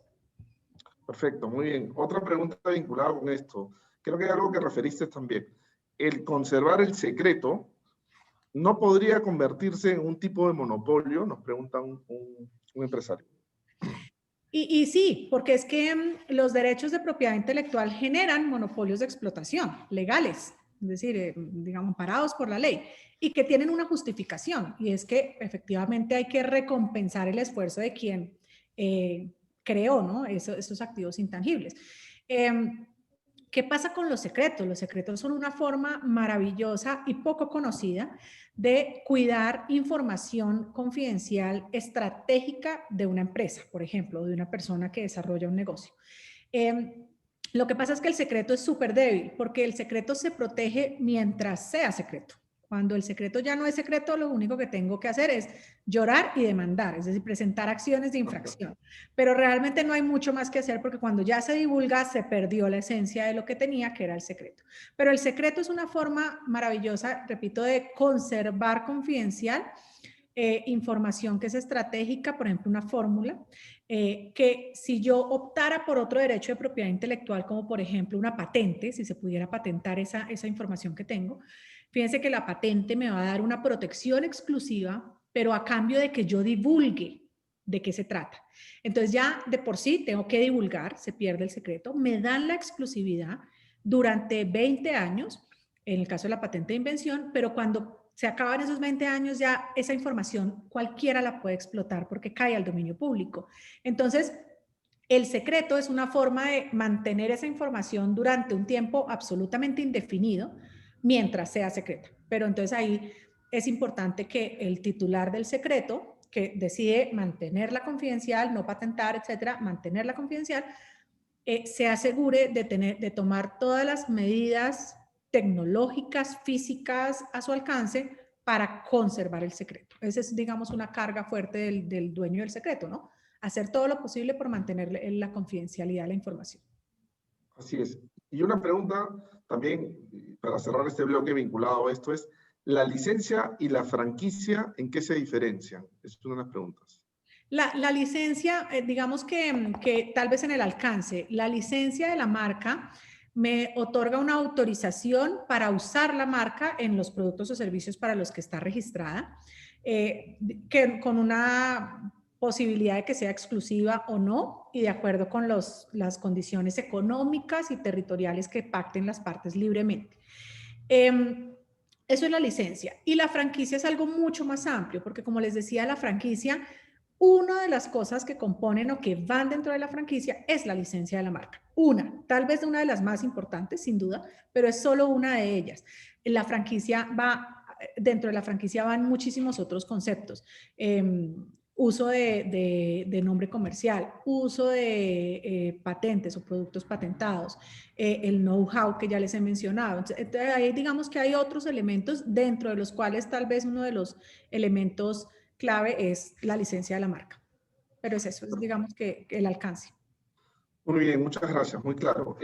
Speaker 2: Perfecto, muy bien. Otra pregunta vinculada con esto. Creo que hay algo que referiste también. El conservar el secreto no podría convertirse en un tipo de monopolio, nos pregunta un empresario.
Speaker 3: Y sí, porque es que los derechos de propiedad intelectual generan monopolios de explotación legales, es decir, digamos, parados por la ley, y que tienen una justificación, y es que efectivamente hay que recompensar el esfuerzo de quien creó, ¿no? Esos activos intangibles. ¿Qué pasa con los secretos? Los secretos son una forma maravillosa y poco conocida de cuidar información confidencial estratégica de una empresa, por ejemplo, de una persona que desarrolla un negocio. Lo que pasa es que el secreto es súper débil porque el secreto se protege mientras sea secreto. Cuando el secreto ya no es secreto, lo único que tengo que hacer es llorar y demandar, es decir, presentar acciones de infracción. Pero realmente no hay mucho más que hacer porque cuando ya se divulga, se perdió la esencia de lo que tenía, que era el secreto. Pero el secreto es una forma maravillosa, repito, de conservar confidencial información que es estratégica, por ejemplo, una fórmula, que si yo optara por otro derecho de propiedad intelectual, como por ejemplo una patente, si se pudiera patentar esa información que tengo, fíjense que la patente me va a dar una protección exclusiva, pero a cambio de que yo divulgue de qué se trata. Entonces ya de por sí tengo que divulgar, se pierde el secreto, me dan la exclusividad durante 20 años, en el caso de la patente de invención, pero cuando se acaban esos 20 años ya esa información cualquiera la puede explotar porque cae al dominio público. Entonces, el secreto es una forma de mantener esa información durante un tiempo absolutamente indefinido mientras sea secreta. Pero entonces ahí es importante que el titular del secreto, que decide mantenerla confidencial, no patentar, etcétera, mantenerla confidencial, se asegure de tomar todas las medidas tecnológicas, físicas a su alcance para conservar el secreto. Esa es, digamos, una carga fuerte del dueño del secreto, ¿no? Hacer todo lo posible por mantener la confidencialidad de la información.
Speaker 2: Así es. Y una pregunta también, para cerrar este bloque vinculado a esto, es, ¿la licencia y la franquicia en qué se diferencian? Es una de las preguntas.
Speaker 3: La licencia, digamos que tal vez en el alcance, la licencia de la marca me otorga una autorización para usar la marca en los productos o servicios para los que está registrada, que con una posibilidad de que sea exclusiva o no, y de acuerdo con las condiciones económicas y territoriales que pacten las partes libremente. Eso es la licencia. Y la franquicia es algo mucho más amplio, porque como les decía, la franquicia, una de las cosas que componen o que van dentro de la franquicia es la licencia de la marca. Tal vez una de las más importantes, sin duda, pero es solo una de ellas. Dentro de la franquicia van muchísimos otros conceptos. Uso de nombre comercial, uso de patentes o productos patentados, el know-how que ya les he mencionado. Entonces, ahí digamos que hay otros elementos dentro de los cuales tal vez uno de los elementos clave es la licencia de la marca. Pero es eso, es digamos que el alcance.
Speaker 2: Muy bien, muchas gracias, muy claro.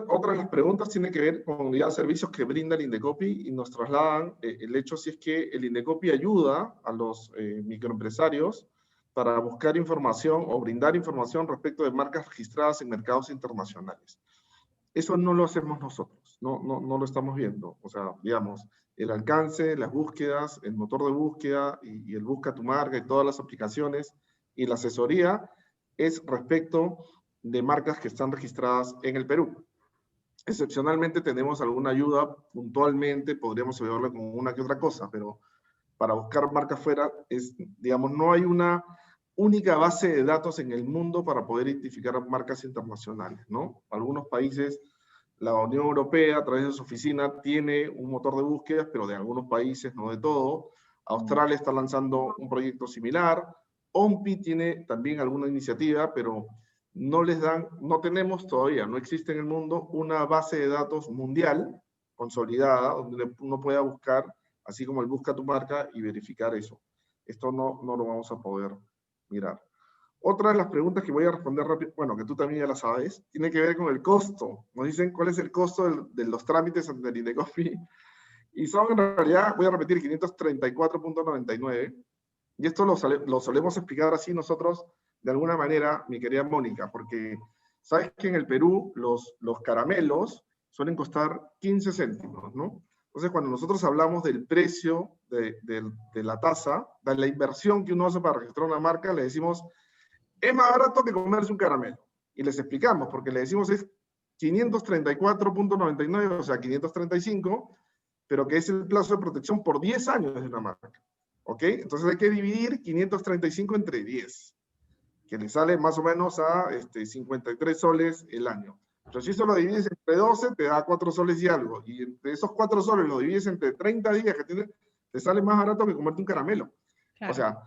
Speaker 2: Otra de las preguntas tiene que ver con ya servicios que brinda el Indecopi y nos trasladan el hecho si es que el Indecopi ayuda a los microempresarios para buscar información o brindar información respecto de marcas registradas en mercados internacionales. Eso no lo hacemos nosotros, no lo estamos viendo. O sea, digamos, el alcance, las búsquedas, el motor de búsqueda y el busca tu marca y todas las aplicaciones y la asesoría es respecto de marcas que están registradas en el Perú. Excepcionalmente tenemos alguna ayuda, puntualmente podríamos ayudarle con una que otra cosa, pero para buscar marcas fuera, digamos, no hay una única base de datos en el mundo para poder identificar marcas internacionales, ¿no? Algunos países, la Unión Europea, a través de su oficina, tiene un motor de búsquedas, pero de algunos países, no de todo. Australia está lanzando un proyecto similar. OMPI tiene también alguna iniciativa, pero no tenemos todavía, no existe en el mundo una base de datos mundial consolidada donde uno pueda buscar, así como el busca tu marca y verificar eso. Esto no lo vamos a poder mirar. Otra de las preguntas que voy a responder rápido, bueno, que tú también ya la sabes, tiene que ver con el costo. Nos dicen cuál es el costo de los trámites ante el Indecopi. Y son en realidad, voy a repetir, 534.99. Y esto lo solemos explicar así nosotros de alguna manera, mi querida Mónica, porque sabes que en el Perú los caramelos suelen costar 15 céntimos, ¿no? Entonces, cuando nosotros hablamos del precio de la tasa, de la inversión que uno hace para registrar una marca, le decimos, es más barato que comerse un caramelo. Y les explicamos, porque le decimos es 534.99, o sea, 535, pero que es el plazo de protección por 10 años de una marca. ¿Ok? Entonces hay que dividir 535 entre 10. Que le sale más o menos a 53 soles el año. Pero si eso lo divides entre 12, te da 4 soles y algo. Y entre esos 4 soles lo divides entre 30 días que tiene, te sale más barato que comerte un caramelo. Claro. O sea,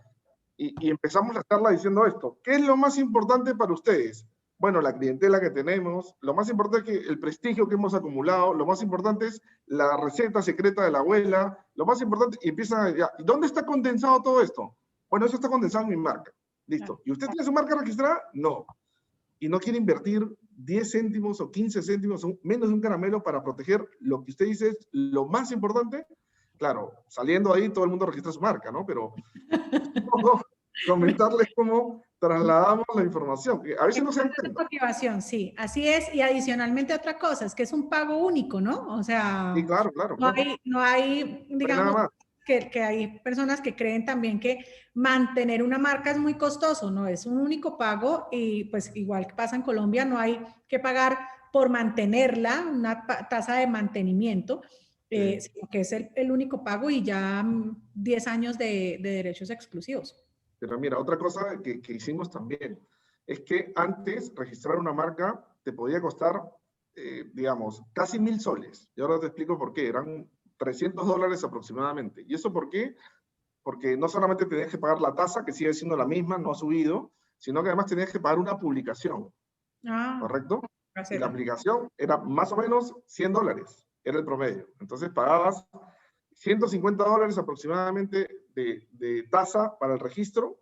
Speaker 2: y empezamos la charla diciendo esto. ¿Qué es lo más importante para ustedes? Bueno, la clientela que tenemos, lo más importante es que el prestigio que hemos acumulado, lo más importante es la receta secreta de la abuela, lo más importante, y empiezan ya, ¿dónde está condensado todo esto? Bueno, eso está condensado en mi marca. Listo. ¿Y usted tiene su marca registrada? No. Y no quiere invertir 10 céntimos o 15 céntimos, o menos de un caramelo para proteger lo que usted dice es lo más importante. Claro, saliendo ahí todo el mundo registra su marca, ¿no? Pero comentarles cómo trasladamos la información. A veces no se entiende.
Speaker 3: Motivación, sí, así es. Y adicionalmente otra cosa, es que es un pago único, ¿no? O sea,
Speaker 2: sí, claro.
Speaker 3: No hay digamos, nada más. Que hay personas que creen también que mantener una marca es muy costoso, no es un único pago y pues igual que pasa en Colombia, no hay que pagar por mantenerla, una tasa de mantenimiento, sino que es el único pago y ya 10 años de derechos exclusivos.
Speaker 2: Pero mira, otra cosa que hicimos también es que antes registrar una marca te podía costar, digamos, casi 1.000 soles. Y ahora te explico por qué. Eran $300 aproximadamente. ¿Y eso por qué? Porque no solamente tenías que pagar la tasa, que sigue siendo la misma, no ha subido, sino que además tenías que pagar una publicación. ¿Correcto? Y la aplicación era más o menos $100, era el promedio. Entonces pagabas $150 aproximadamente de tasa para el registro,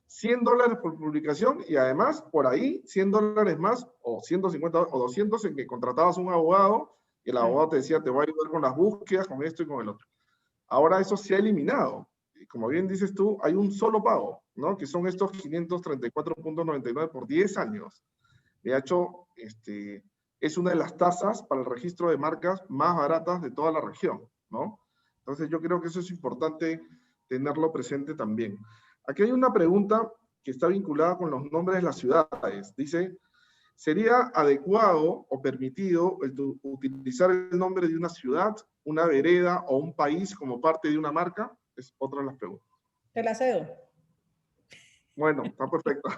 Speaker 2: $100 por publicación y además por ahí $100 más o 150 o 200 en que contratabas un abogado y el abogado te decía, te voy a ayudar con las búsquedas, con esto y con el otro. Ahora eso se ha eliminado. Y como bien dices tú, hay un solo pago, ¿no? Que son estos 534.99 por 10 años. De hecho, es una de las tasas para el registro de marcas más baratas de toda la región, ¿no? Entonces yo creo que eso es importante tenerlo presente también. Aquí hay una pregunta que está vinculada con los nombres de las ciudades. Dice, ¿sería adecuado o permitido utilizar el nombre de una ciudad, una vereda o un país como parte de una marca? Es otra de las preguntas.
Speaker 3: Te la cedo.
Speaker 2: Bueno, está perfecto.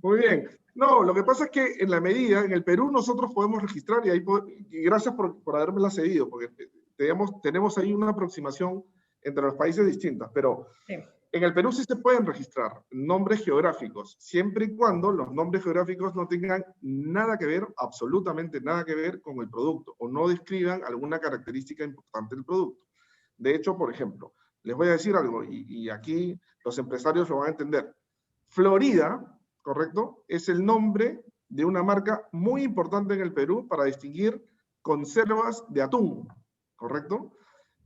Speaker 2: Muy bien. No, lo que pasa es que en la medida, en el Perú nosotros podemos registrar, y gracias por habérmela cedido, porque tenemos ahí una aproximación entre los países distintas, pero sí. En el Perú sí se pueden registrar nombres geográficos, siempre y cuando los nombres geográficos no tengan nada que ver, absolutamente nada que ver con el producto, o no describan alguna característica importante del producto. De hecho, por ejemplo, les voy a decir algo, y aquí los empresarios lo van a entender. Florida, ¿correcto? Es el nombre de una marca muy importante en el Perú para distinguir conservas de atún, ¿correcto?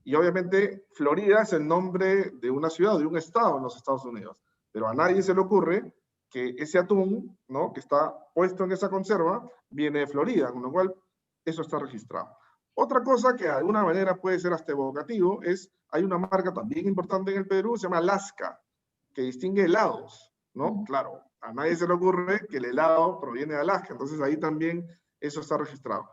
Speaker 2: Y obviamente Florida es el nombre de una ciudad, de un estado en los Estados Unidos, pero a nadie se le ocurre que ese atún, ¿no?, que está puesto en esa conserva viene de Florida, con lo cual eso está registrado. Otra cosa que de alguna manera puede ser hasta evocativo es, hay una marca también importante en el Perú, se llama Alaska, que distingue helados, ¿no? Claro, a nadie se le ocurre que el helado proviene de Alaska, entonces ahí también eso está registrado.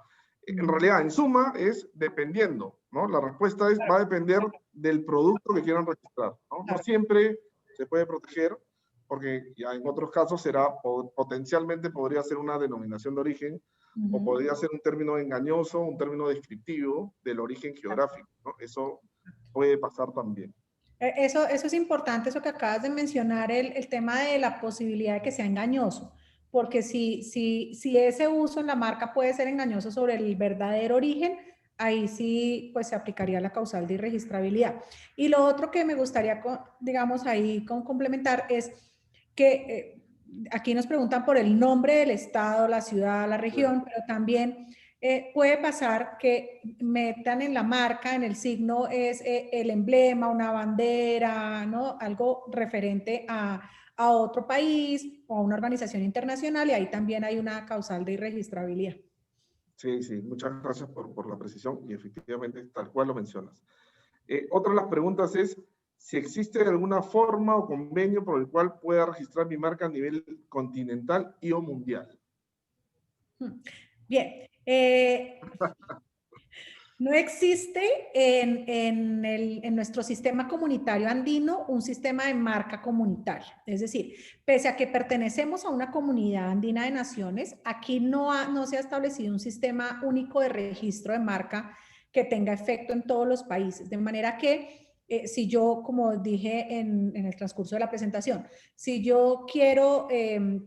Speaker 2: En realidad, en suma, es dependiendo, ¿no? La respuesta es, va a depender del producto que quieran registrar, ¿no? No siempre se puede proteger, porque ya en otros casos será, potencialmente podría ser una denominación de origen, o podría ser un término engañoso, un término descriptivo del origen geográfico, ¿no? Eso puede pasar también.
Speaker 3: Eso es importante, eso que acabas de mencionar, el tema de la posibilidad de que sea engañoso, porque si ese uso en la marca puede ser engañoso sobre el verdadero origen, ahí sí pues se aplicaría la causal de irregistrabilidad. Y lo otro que me gustaría, digamos, ahí complementar es que aquí nos preguntan por el nombre del estado, la ciudad, la región, pero también puede pasar que metan en la marca, en el signo, es el emblema, una bandera, ¿no? Algo referente a otro país o a una organización internacional, y ahí también hay una causal de irregistrabilidad.
Speaker 2: Sí, sí, muchas gracias por la precisión y efectivamente tal cual lo mencionas. Otra de las preguntas es si existe alguna forma o convenio por el cual pueda registrar mi marca a nivel continental y o mundial.
Speaker 3: Bien. No existe en nuestro sistema comunitario andino un sistema de marca comunitaria. Es decir, pese a que pertenecemos a una comunidad andina de naciones, aquí no se ha establecido un sistema único de registro de marca que tenga efecto en todos los países. De manera que si yo, como dije en el transcurso de la presentación, si yo quiero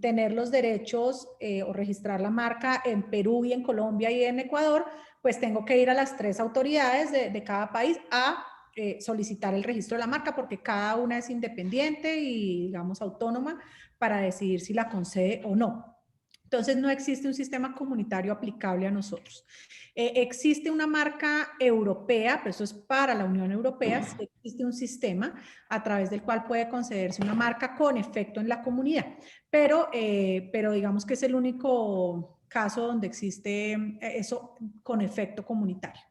Speaker 3: tener los derechos o registrar la marca en Perú y en Colombia y en Ecuador, pues tengo que ir a las 3 autoridades de cada país a solicitar el registro de la marca, porque cada una es independiente y, digamos, autónoma para decidir si la concede o no. Entonces, no existe un sistema comunitario aplicable a nosotros. Existe una marca europea, pero eso es para la Unión Europea. Sí existe un sistema a través del cual puede concederse una marca con efecto en la comunidad, pero digamos que es el único caso donde existe eso con efecto comunitario.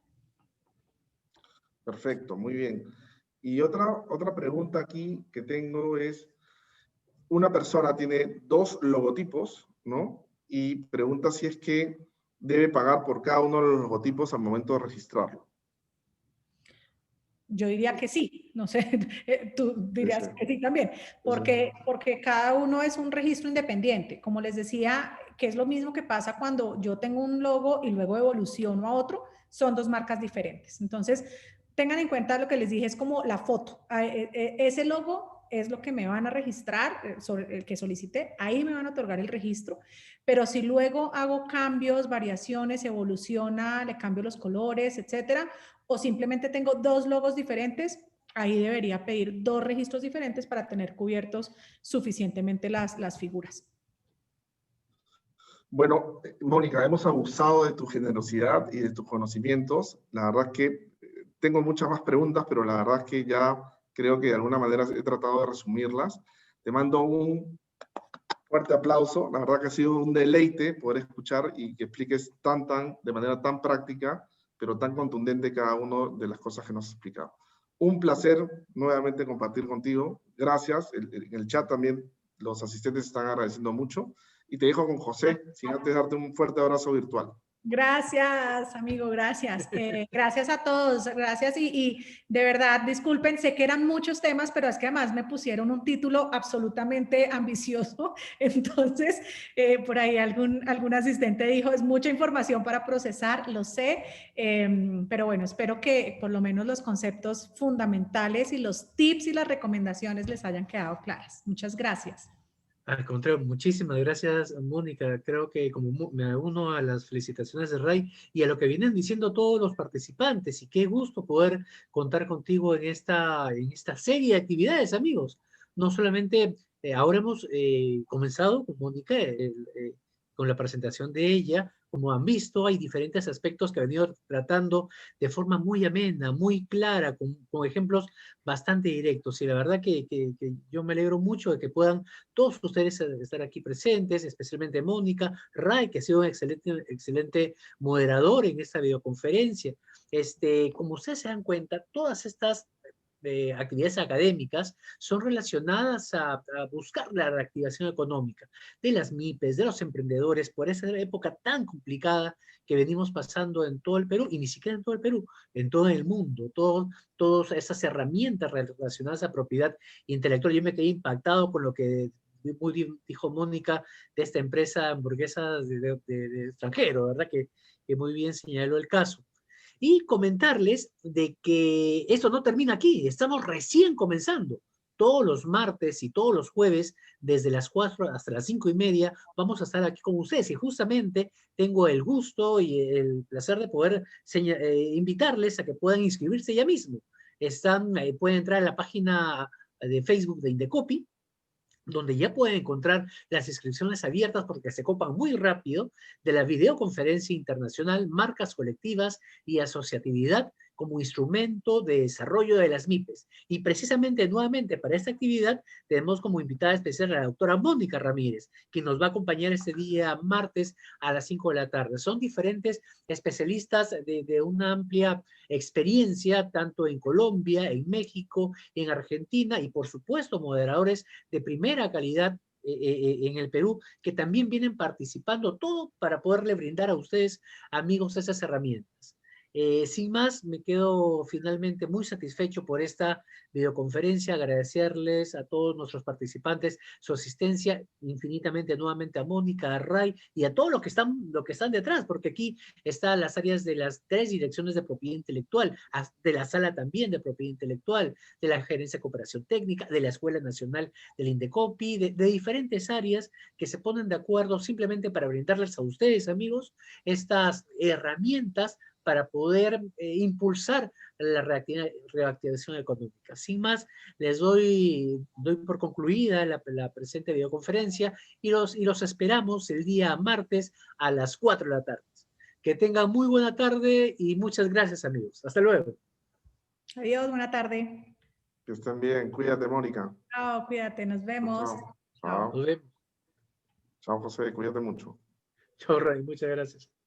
Speaker 2: Perfecto, muy bien. Y otra pregunta aquí que tengo es, una persona tiene 2 logotipos, ¿no? Y pregunta si es que debe pagar por cada uno de los logotipos al momento de registrarlo.
Speaker 3: Yo diría que sí, no sé, tú dirías
Speaker 2: Sí.
Speaker 3: que sí también, porque cada uno es un registro independiente. Como les decía, que es lo mismo que pasa cuando yo tengo un logo y luego evoluciono a otro, son 2 marcas diferentes. Entonces, tengan en cuenta lo que les dije, es como la foto. Ese logo es lo que me van a registrar, sobre el que solicité, ahí me van a otorgar el registro, pero si luego hago cambios, variaciones, evoluciona, le cambio los colores, etcétera, o simplemente tengo 2 logos diferentes, ahí debería pedir 2 registros diferentes para tener cubiertos suficientemente las figuras.
Speaker 2: Bueno, Mónica, hemos abusado de tu generosidad y de tus conocimientos. La verdad es que tengo muchas más preguntas, pero la verdad es que ya creo que de alguna manera he tratado de resumirlas. Te mando un fuerte aplauso. La verdad que ha sido un deleite poder escuchar y que expliques de manera tan práctica, pero tan contundente cada una de las cosas que nos has explicado. Un placer nuevamente compartir contigo. Gracias. En el chat también los asistentes están agradeciendo mucho. Y te dejo con José, sin antes darte un fuerte abrazo virtual.
Speaker 3: Gracias, amigo, gracias. Gracias a todos, gracias y de verdad, disculpen, sé que eran muchos temas, pero es que además me pusieron un título absolutamente ambicioso, entonces por ahí algún asistente dijo, es mucha información para procesar, lo sé, pero bueno, espero que por lo menos los conceptos fundamentales y los tips y las recomendaciones les hayan quedado claras. Muchas gracias.
Speaker 1: Al contrario, muchísimas gracias, Mónica. Creo que como me uno a las felicitaciones de Ray y a lo que vienen diciendo todos los participantes, y qué gusto poder contar contigo en esta serie de actividades, amigos. No solamente ahora hemos comenzado con Mónica con la presentación de ella. Como han visto, hay diferentes aspectos que ha venido tratando de forma muy amena, muy clara, con ejemplos bastante directos. Y la verdad que yo me alegro mucho de que puedan todos ustedes estar aquí presentes, especialmente Mónica, Ray, que ha sido un excelente moderador en esta videoconferencia. Como ustedes se dan cuenta, todas estas actividades académicas son relacionadas a buscar la reactivación económica de las MIPES, de los emprendedores, por esa época tan complicada que venimos pasando en todo el Perú, y ni siquiera en todo el Perú, en todo el mundo, todas esas herramientas relacionadas a propiedad intelectual. Yo me quedé impactado con lo que muy bien dijo Mónica de esta empresa hamburguesa de extranjero, ¿verdad? Que muy bien señaló el caso. Y comentarles de que esto no termina aquí, estamos recién comenzando. Todos los martes y todos los jueves, desde las 4 hasta las 5:30, vamos a estar aquí con ustedes. Y justamente tengo el gusto y el placer de poder invitarles a que puedan inscribirse ya mismo. Pueden entrar a la página de Facebook de Indecopi, donde ya pueden encontrar las inscripciones abiertas porque se copan muy rápido, de la videoconferencia internacional Marcas Colectivas y Asociatividad como instrumento de desarrollo de las MIPES. Y precisamente, nuevamente, para esta actividad tenemos como invitada especial a la doctora Mónica Ramírez, quien nos va a acompañar este día martes a las 5 de la tarde. Son diferentes especialistas de una amplia experiencia, tanto en Colombia, en México, en Argentina, y por supuesto moderadores de primera calidad en el Perú, que también vienen participando, todo para poderle brindar a ustedes, amigos, esas herramientas. Sin más, me quedo finalmente muy satisfecho por esta videoconferencia, agradecerles a todos nuestros participantes su asistencia, infinitamente nuevamente a Mónica, a Ray y a todos los que están detrás, porque aquí están las áreas de las 3 direcciones de propiedad intelectual, de la sala también de propiedad intelectual, de la Gerencia de Cooperación Técnica, de la Escuela Nacional del Indecopi, de diferentes áreas que se ponen de acuerdo simplemente para brindarles a ustedes, amigos, estas herramientas para poder impulsar la reactivación económica. Sin más, les doy por concluida la presente videoconferencia y los esperamos el día martes a las 4 de la tarde. Que tengan muy buena tarde y muchas gracias, amigos. Hasta luego.
Speaker 3: Adiós, buena tarde.
Speaker 2: Que estén bien. Cuídate, Mónica.
Speaker 3: Chao, cuídate, nos vemos.
Speaker 2: Chao. Chao.
Speaker 1: Nos vemos.
Speaker 2: Chao, José. Cuídate mucho.
Speaker 1: Chao, Ray. Muchas gracias.